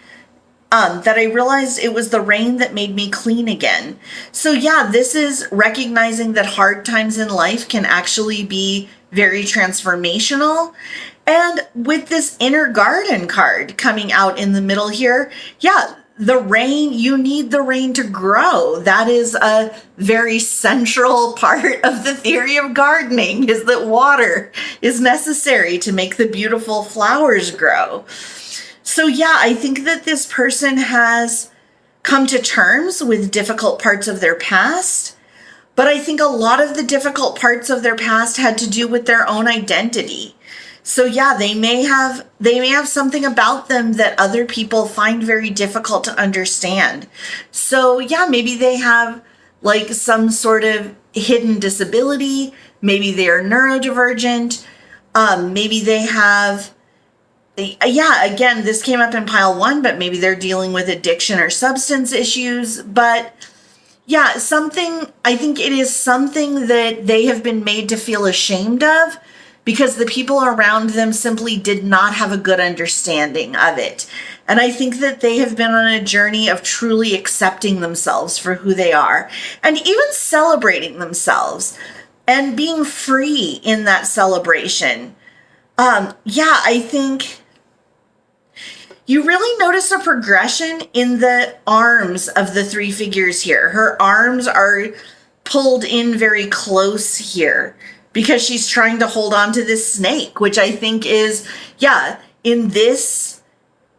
that I realized it was the rain that made me clean again. So yeah, this is recognizing that hard times in life can actually be very transformational. And with this inner garden card coming out in the middle here, yeah, the rain, you need the rain to grow. That is a very central part of the theory of gardening, is that water is necessary to make the beautiful flowers grow. So yeah, I think that this person has come to terms with difficult parts of their past, but I think a lot of the difficult parts of their past had to do with their own identity. So yeah, they may have something about them that other people find very difficult to understand. So yeah, maybe they have like some sort of hidden disability. Maybe they are neurodivergent. Maybe they have, yeah, again, this came up in pile 1, but maybe they're dealing with addiction or substance issues. But yeah, I think it is something that they have been made to feel ashamed of, because the people around them simply did not have a good understanding of it. And I think that they have been on a journey of truly accepting themselves for who they are, and even celebrating themselves and being free in that celebration. Yeah, I think you really notice a progression in the arms of the 3 figures here. Her arms are pulled in very close here, because she's trying to hold on to this snake, which I think is, yeah, in this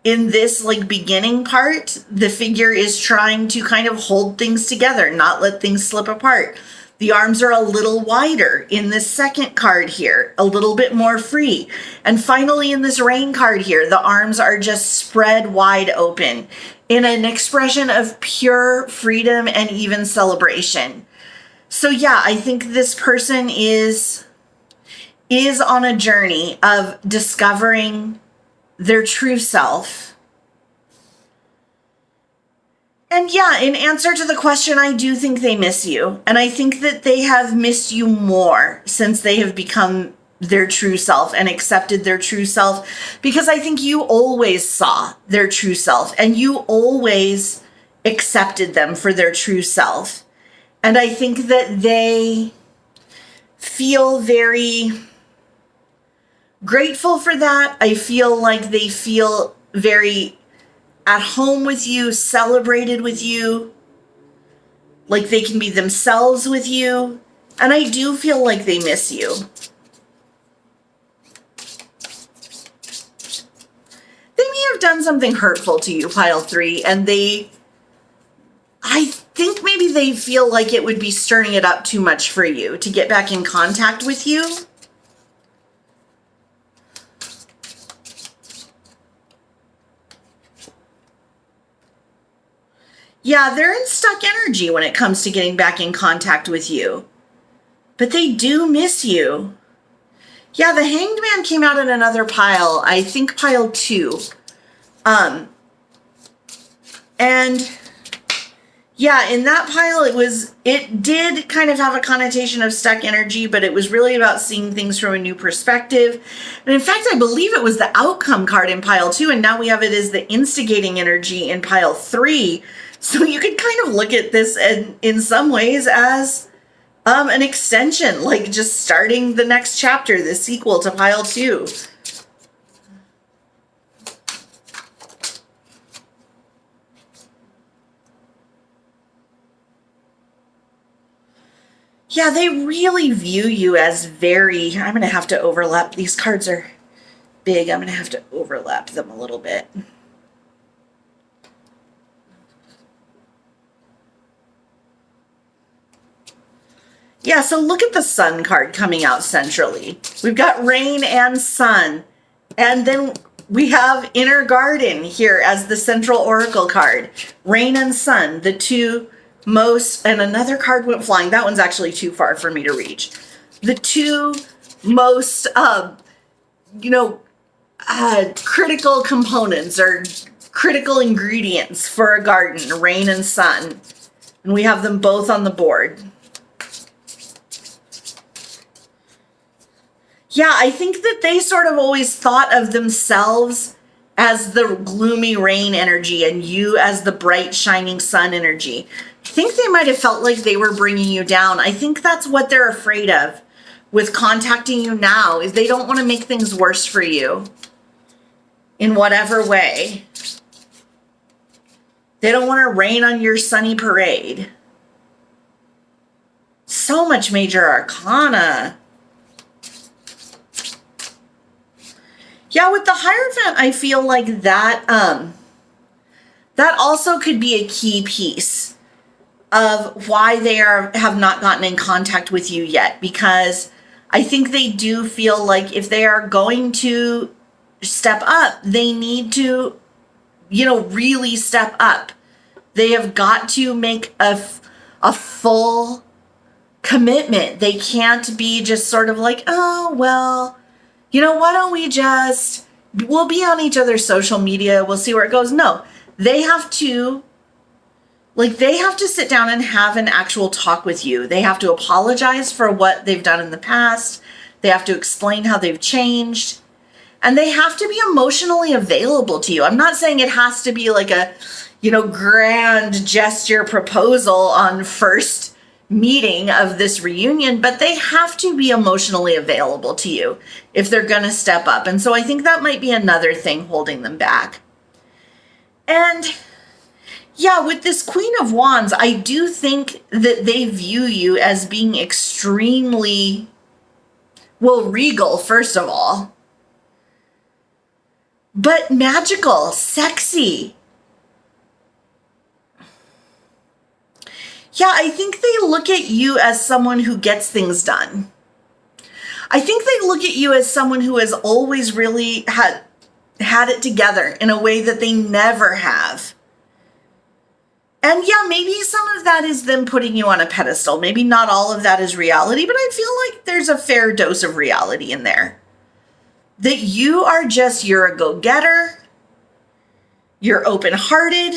like beginning part, the figure is trying to kind of hold things together, not let things slip apart. The arms are a little wider in this second card here, a little bit more free. And finally, in this rain card here, the arms are just spread wide open in an expression of pure freedom and even celebration. So yeah, I think this person is on a journey of discovering their true self. And yeah, in answer to the question, I do think they miss you. And I think that they have missed you more since they have become their true self and accepted their true self, because I think you always saw their true self and you always accepted them for their true self. And I think that they feel very grateful for that. I feel like they feel very at home with you, celebrated with you, like they can be themselves with you. And I do feel like they miss you. They may have done something hurtful to you, pile 3, and I think maybe they feel like it would be stirring it up too much for you to get back in contact with you. Yeah, they're in stuck energy when it comes to getting back in contact with you. But they do miss you. Yeah, the Hanged Man came out in another pile, I think pile 2. And yeah, in that pile, it did kind of have a connotation of stuck energy, but it was really about seeing things from a new perspective. And in fact, I believe it was the outcome card in pile 2, and now we have it as the instigating energy in pile 3. So you could kind of look at this in some ways as an extension, like just starting the next chapter, the sequel to pile 2. Yeah, they really view you as very, I'm going to have to overlap. These cards are big. I'm going to have to overlap them a little bit. Yeah, so look at the sun card coming out centrally. We've got rain and sun. And then we have inner garden here as the central oracle card. Rain and sun, the two most, and another card went flying. That one's actually too far for me to reach. The two most, critical components or critical ingredients for a garden, rain and sun. And we have them both on the board. Yeah, I think that they sort of always thought of themselves as the gloomy rain energy and you as the bright shining sun energy. I think they might have felt like they were bringing you down. I think that's what they're afraid of with contacting you now, is they don't want to make things worse for you in whatever way. They don't want to rain on your sunny parade. So much major arcana. Yeah, with the Hierophant, I feel like that that also could be a key piece of why they have not gotten in contact with you yet, because I think they do feel like if they are going to step up, they need to, really step up. They have got to make a full commitment. They can't be just sort of like, oh, well, why don't we'll be on each other's social media. We'll see where it goes. No, they have to sit down and have an actual talk with you. They have to apologize for what they've done in the past. They have to explain how they've changed. And they have to be emotionally available to you. I'm not saying it has to be like a, grand gesture proposal on first meeting of this reunion, but they have to be emotionally available to you if they're going to step up. And so I think that might be another thing holding them back. And yeah, with this Queen of Wands, I do think that they view you as being extremely, regal, first of all, but magical, sexy. Yeah, I think they look at you as someone who gets things done. I think they look at you as someone who has always really had it together in a way that they never have. And yeah, maybe some of that is them putting you on a pedestal. Maybe not all of that is reality, but I feel like there's a fair dose of reality in there. That you're a go-getter, you're open-hearted,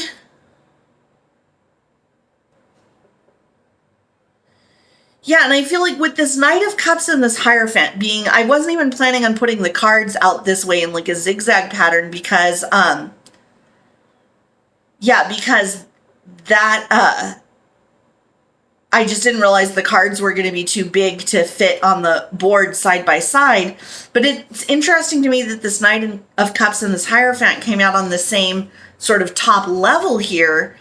yeah, and I feel like with this Knight of Cups and this Hierophant being, I wasn't even planning on putting the cards out this way in like a zigzag pattern because, because that, I just didn't realize the cards were going to be too big to fit on the board side by side. But it's interesting to me that this Knight of Cups and this Hierophant came out on the same sort of top level here,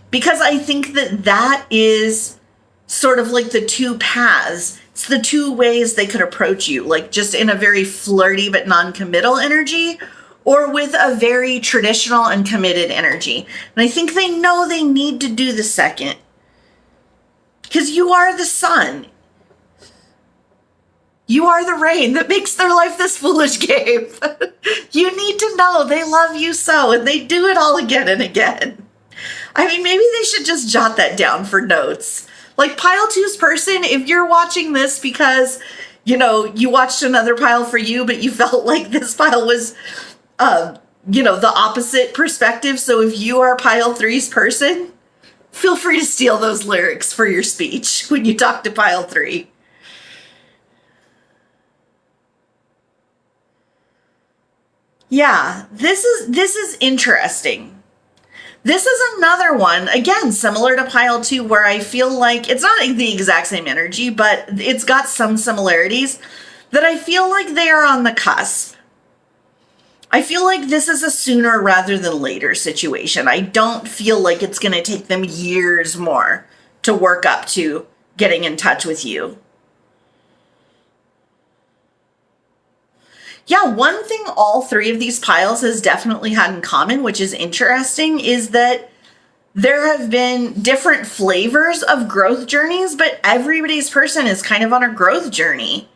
because I think that is sort of like the two paths. It's the two ways they could approach you, like just in a very flirty but non-committal energy, or with a very traditional and committed energy. And I think they know they need to do the second, because you are the sun. You are the rain that makes their life this foolish game. You need to know they love you so, and they do it all again and again. I mean, maybe they should just jot that down for notes. Like pile two's person, if you're watching this because, you watched another pile for you, but you felt like this pile was, the opposite perspective. So if you are pile three's person, feel free to steal those lyrics for your speech when you talk to pile three. Yeah, this is interesting. This is another one, again, similar to pile two, where I feel like it's not the exact same energy, but it's got some similarities that I feel like they are on the cusp. I feel like this is a sooner rather than later situation. I don't feel like it's going to take them years more to work up to getting in touch with you. Yeah, one thing all three of these piles has definitely had in common, which is interesting, is that there have been different flavors of growth journeys, but everybody's person is kind of on a growth journey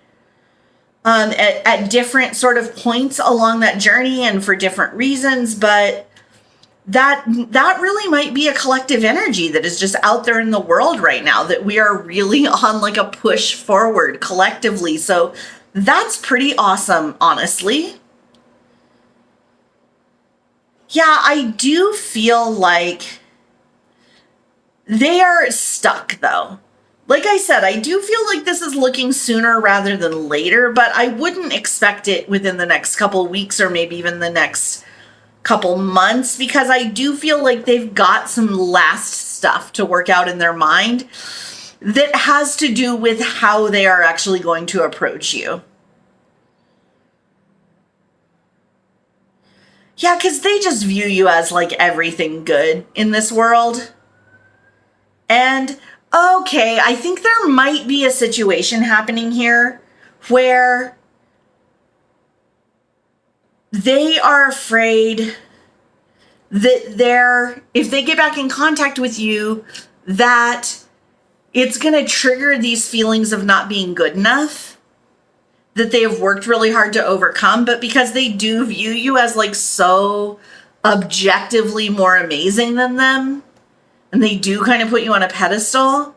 at different sort of points along that journey and for different reasons. But that really might be a collective energy that is just out there in the world right now, that we are really on like a push forward collectively. So that's pretty awesome, honestly. Yeah, I do feel like they are stuck, though. Like I said, I do feel like this is looking sooner rather than later, but I wouldn't expect it within the next couple weeks or maybe even the next couple months, because I do feel like they've got some last stuff to work out in their mind that has to do with how they are actually going to approach you. Yeah, because they just view you as like everything good in this world. And okay, I think there might be a situation happening here where they are afraid that if they get back in contact with you, that it's going to trigger these feelings of not being good enough that they have worked really hard to overcome. But because they do view you as like so objectively more amazing than them, and they do kind of put you on a pedestal,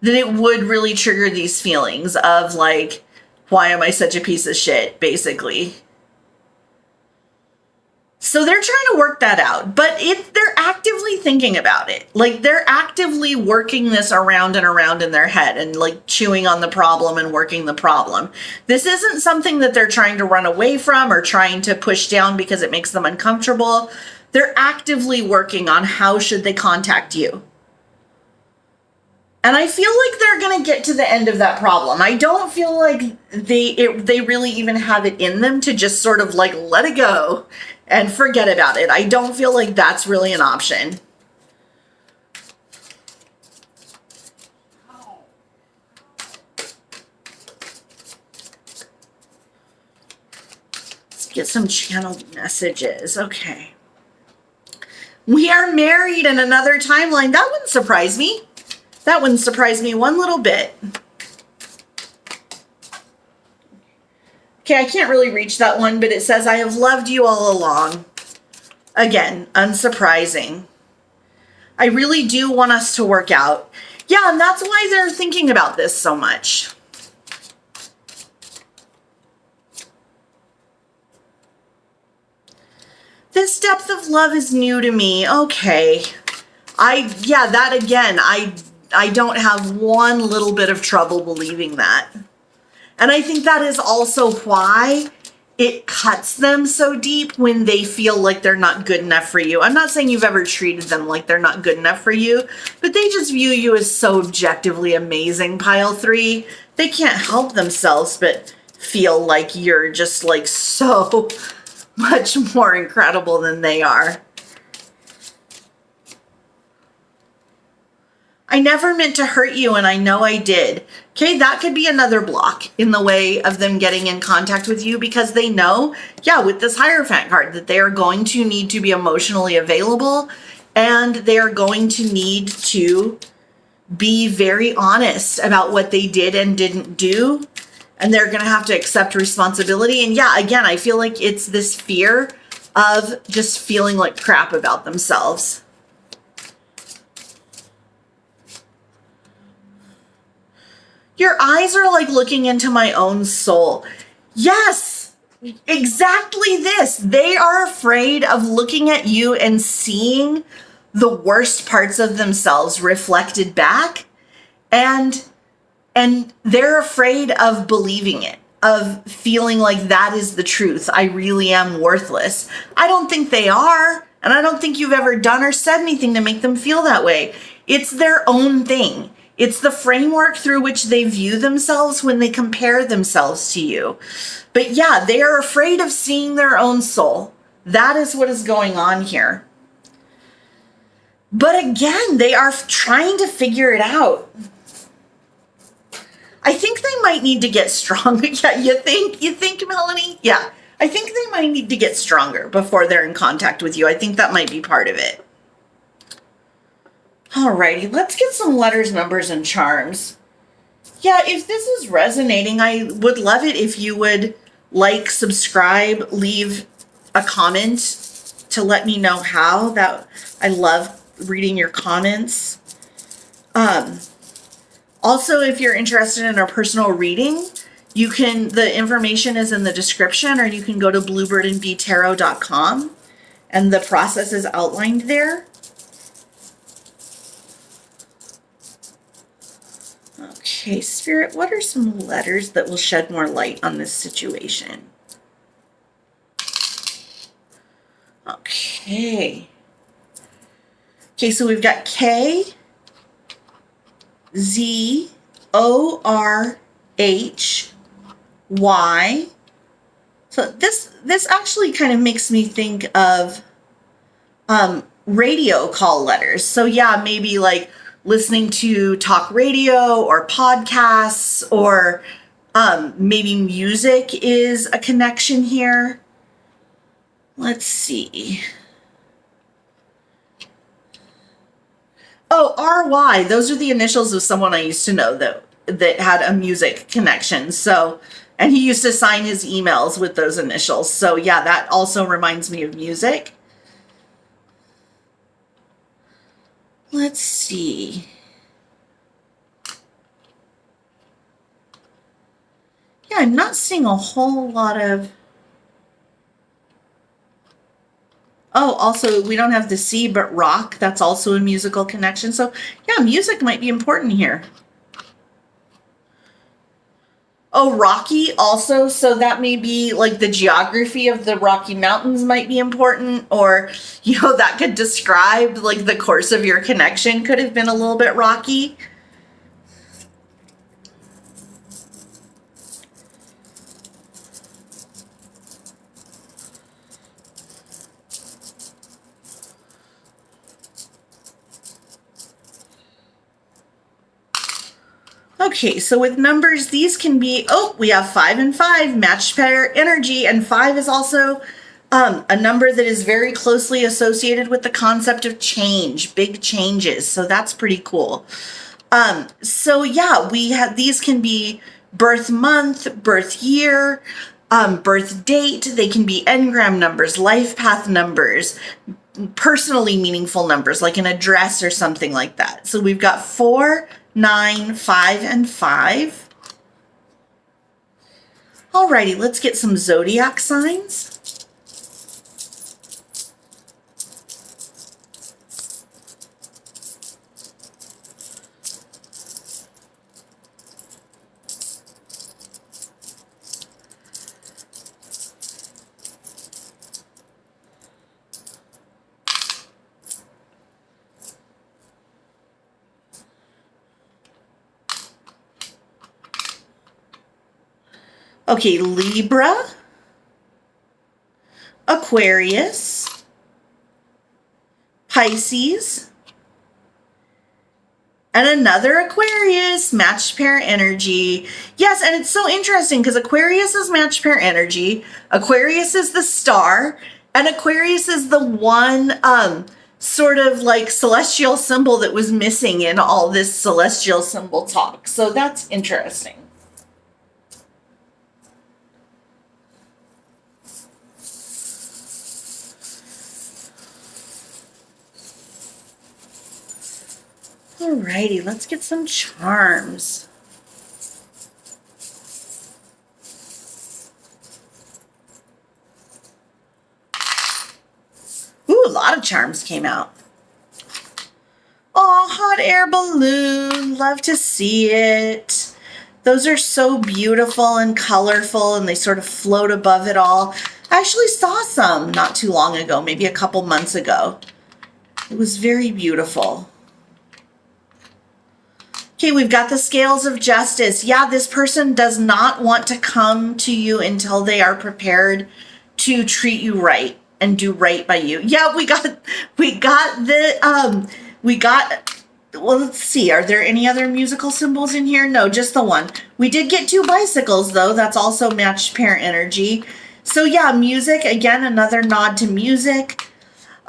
that it would really trigger these feelings of like, why am I such a piece of shit, basically. So they're trying to work that out, but they're actively thinking about it. Like they're actively working this around and around in their head and like chewing on the problem and working the problem. This isn't something that they're trying to run away from or trying to push down because it makes them uncomfortable. They're actively working on how should they contact you. And I feel like they're going to get to the end of that problem. I don't feel like they really even have it in them to just sort of like let it go and forget about it. I don't feel like that's really an option. Let's get some channeled messages. Okay. We are married in another timeline. That wouldn't surprise me. That wouldn't surprise me one little bit. Okay, I can't really reach that one, but it says, I have loved you all along. Again, unsurprising. I really do want us to work out. Yeah, and that's why they're thinking about this so much. This depth of love is new to me. Okay. That again, I don't have one little bit of trouble believing that. And I think that is also why it cuts them so deep when they feel like they're not good enough for you. I'm not saying you've ever treated them like they're not good enough for you, but they just view you as so objectively amazing, pile 3. They can't help themselves but feel like you're just like so much more incredible than they are. I never meant to hurt you, and I know I did. Okay, that could be another block in the way of them getting in contact with you because they know, with this Hierophant card, that they are going to need to be emotionally available and they are going to need to be very honest about what they did and didn't do. And they're going to have to accept responsibility. And again, I feel like it's this fear of just feeling like crap about themselves. Your eyes are like looking into my own soul. Yes, exactly this. They are afraid of looking at you and seeing the worst parts of themselves reflected back. And they're afraid of believing it, of feeling like that is the truth. I really am worthless. I don't think they are. And I don't think you've ever done or said anything to make them feel that way. It's their own thing. It's the framework through which they view themselves when they compare themselves to you. But they are afraid of seeing their own soul. That is what is going on here. But again, they are trying to figure it out. I think they might need to get stronger. You think, Melanie? Yeah, I think they might need to get stronger before they're in contact with you. I think that might be part of it. Alrighty, let's get some letters, numbers, and charms. If this is resonating, I would love it if you would like, subscribe, leave a comment to let me know how. That I love reading your comments. Also, if you're interested in a personal reading, the information is in the description, or you can go to bluebirdandbtarot.com and the process is outlined there. Okay, Spirit, what are some letters that will shed more light on this situation? Okay. Okay, so we've got K, Z, O, R, H, Y. It's So this actually kind of makes me think of radio call letters. So yeah, maybe like listening to talk radio or podcasts, or maybe music is a connection here. Let's see. Oh, RY. Those are the initials of someone I used to know that had a music connection. So, and he used to sign his emails with those initials. So yeah, that also reminds me of music. Let's see. Yeah, I'm not seeing a whole lot of... Oh, also, we don't have the C, but rock. That's also a musical connection. So yeah, music might be important here. Oh, Rocky also. So that may be like the geography of the Rocky Mountains might be important, or, you know, that could describe like the course of your connection could have been a little bit rocky. Okay, so with numbers, these can be, oh, we have 5 and 5, matched pair energy, and 5 is also a number that is very closely associated with the concept of change, big changes. So that's pretty cool. So yeah, we have, these can be birth month, birth year, birth date. They can be engram numbers, life path numbers, personally meaningful numbers like an address or something like that. So we've got 4, 9, 5, and 5. Alrighty, let's get some zodiac signs. Okay, Libra, Aquarius, Pisces, and another Aquarius, matched pair energy. Yes, and it's so interesting because Aquarius is matched pair energy, Aquarius is the star, and Aquarius is the one sort of like celestial symbol that was missing in all this celestial symbol talk. So that's interesting. Alrighty, let's get some charms. Ooh, a lot of charms came out. Oh, hot air balloon. Love to see it. Those are so beautiful and colorful, and they sort of float above it all. I actually saw some not too long ago, maybe a couple months ago. It was very beautiful. Okay, we've got the scales of justice. Yeah, this person does not want to come to you until they are prepared to treat you right and do right by you. Yeah, well, let's see. Are there any other musical symbols in here? No, just the one. We did get 2 bicycles though. That's also matched pair energy. So yeah, music, again, another nod to music.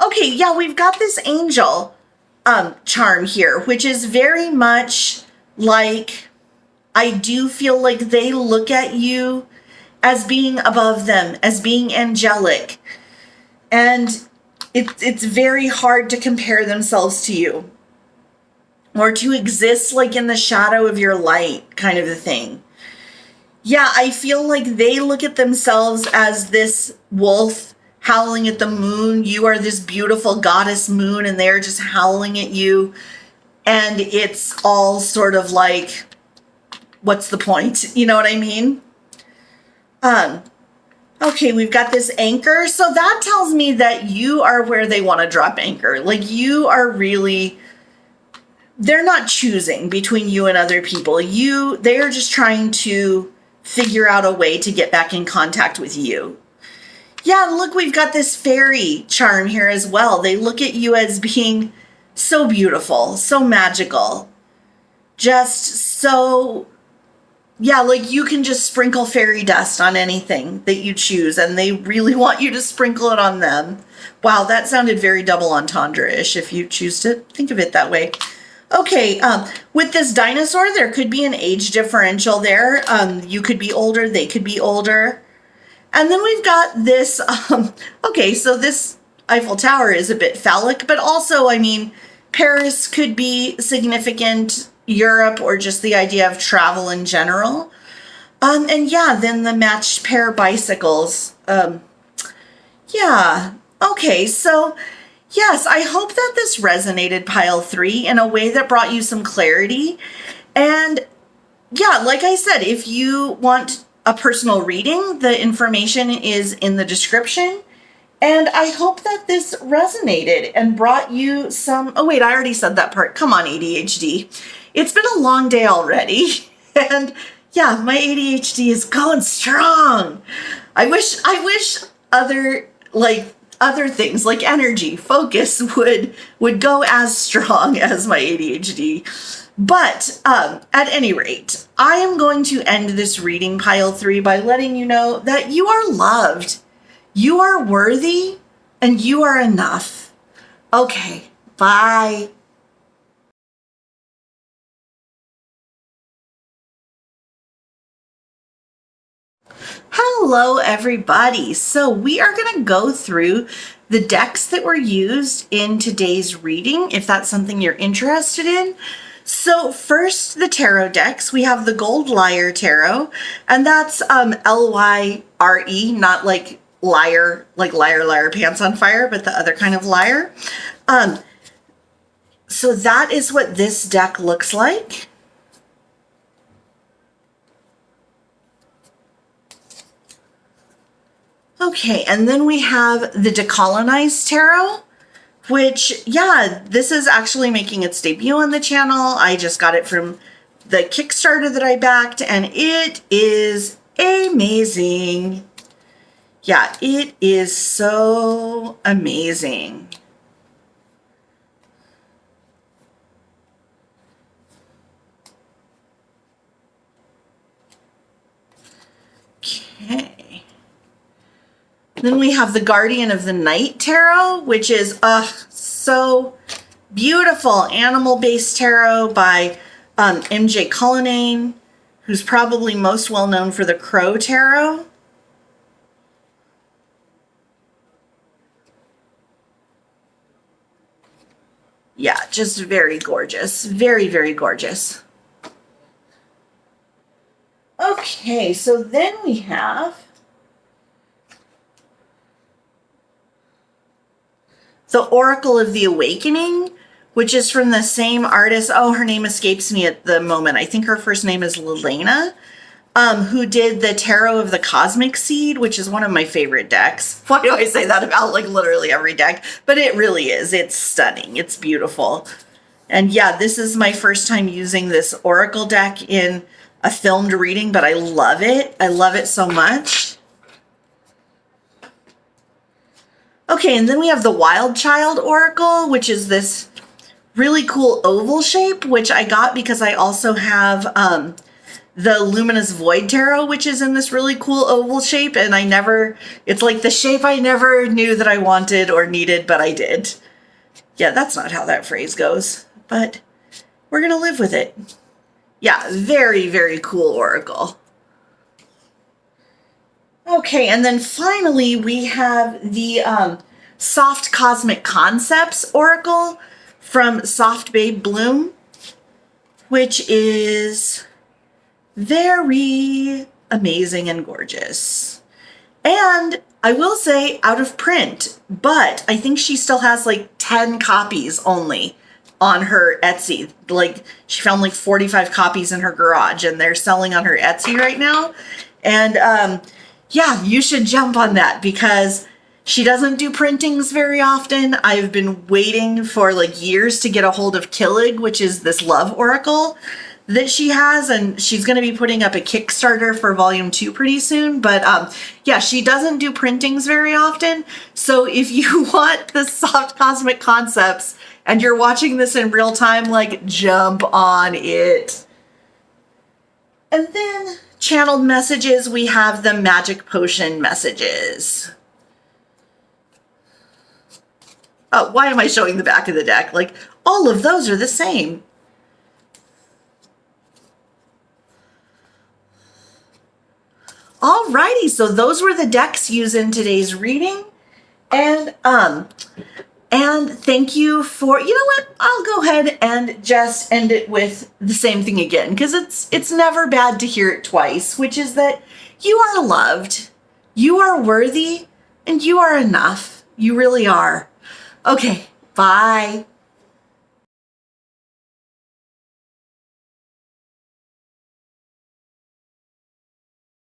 Okay, yeah, we've got this angel charm here, which is very much like, I do feel like they look at you as being above them, as being angelic, and it's very hard to compare themselves to you or to exist like in the shadow of your light, kind of a thing. Yeah, I feel like they look at themselves as this wolf howling at the moon. You are this beautiful goddess moon, and they're just howling at you. And it's all sort of like, what's the point? You know what I mean? Okay, we've got this anchor. So that tells me that you are where they want to drop anchor. Like, you are really, they're not choosing between you and other people. They are just trying to figure out a way to get back in contact with you. Yeah, and look, we've got this fairy charm here as well. They look at you as being so beautiful, so magical, just so, yeah, like you can just sprinkle fairy dust on anything that you choose, and they really want you to sprinkle it on them. Wow, that sounded very double entendre-ish if you choose to think of it that way. Okay, with this dinosaur, there could be an age differential there. You could be older, they could be older. And then we've got this, okay, so this Eiffel Tower is a bit phallic, but also, I mean, Paris could be significant, Europe, or just the idea of travel in general. And yeah, then the matched pair bicycles. Yeah, okay, so yes, I hope that this resonated, pile 3, in a way that brought you some clarity. And yeah, like I said, if you want a personal reading, the information is in the description. And I hope that this resonated and brought you some, oh wait, I already said that part. Come on, ADHD. It's been a long day already. And yeah, my ADHD is going strong. I wish other things like energy, focus would go as strong as my ADHD. But at any rate, I am going to end this reading, pile 3, by letting you know that you are loved, you are worthy, and you are enough. Okay, bye. Hello, everybody. So we are going to go through the decks that were used in today's reading, if that's something you're interested in. So first, the tarot decks. We have the Gold Lyre Tarot, and that's L-Y-R-E, not like liar, like liar, liar, pants on fire, but the other kind of liar. So that is what this deck looks like. Okay, and then we have the Decolonized Tarot, which, yeah, this is actually making its debut on the channel. I just got it from the Kickstarter that I backed, and it is amazing. Yeah, it is so amazing. Okay. Then we have the Guardian of the Night Tarot, which is so beautiful. Animal-based tarot by MJ Cullinane, who's probably most well known for the Crow Tarot. Yeah, just very gorgeous. Very, very gorgeous. Okay, so then we have the Oracle of the Awakening, which is from the same artist. Oh, her name escapes me at the moment. I think her first name is Lelena, who did the Tarot of the Cosmic Seed, which is one of my favorite decks. Why do I say that about like literally every deck? But it really is. It's stunning. It's beautiful. And yeah, this is my first time using this Oracle deck in a filmed reading, but I love it. I love it so much. Okay, and then we have the Wild Child Oracle, which is this really cool oval shape, which I got because I also have the Luminous Void Tarot, which is in this really cool oval shape, and it's like the shape I never knew that I wanted or needed, but I did. Yeah, that's not how that phrase goes, but we're gonna live with it. Yeah, very, very cool oracle. Okay, and then finally we have the Soft Cosmic Concepts Oracle from Soft Babe Bloom, which is very amazing and gorgeous. And I will say out of print, but I think she still has like 10 copies only on her Etsy. Like she found like 45 copies in her garage and they're selling on her Etsy right now. And yeah, you should jump on that because she doesn't do printings very often. I've been waiting for like years to get a hold of Killig, which is this love oracle that she has, and she's going to be putting up a Kickstarter for volume 2 pretty soon. But yeah, she doesn't do printings very often. So if you want the soft cosmic concepts and you're watching this in real time, like, jump on it. And then channeled messages, we have the magic potion messages. Oh, why am I showing the back of the deck? Like, all of those are the same. Alrighty, so those were the decks used in today's reading. And thank you for, you know what? I'll go ahead and just end it with the same thing again, because it's never bad to hear it twice, which is that you are loved, you are worthy, and you are enough. You really are. Okay, bye.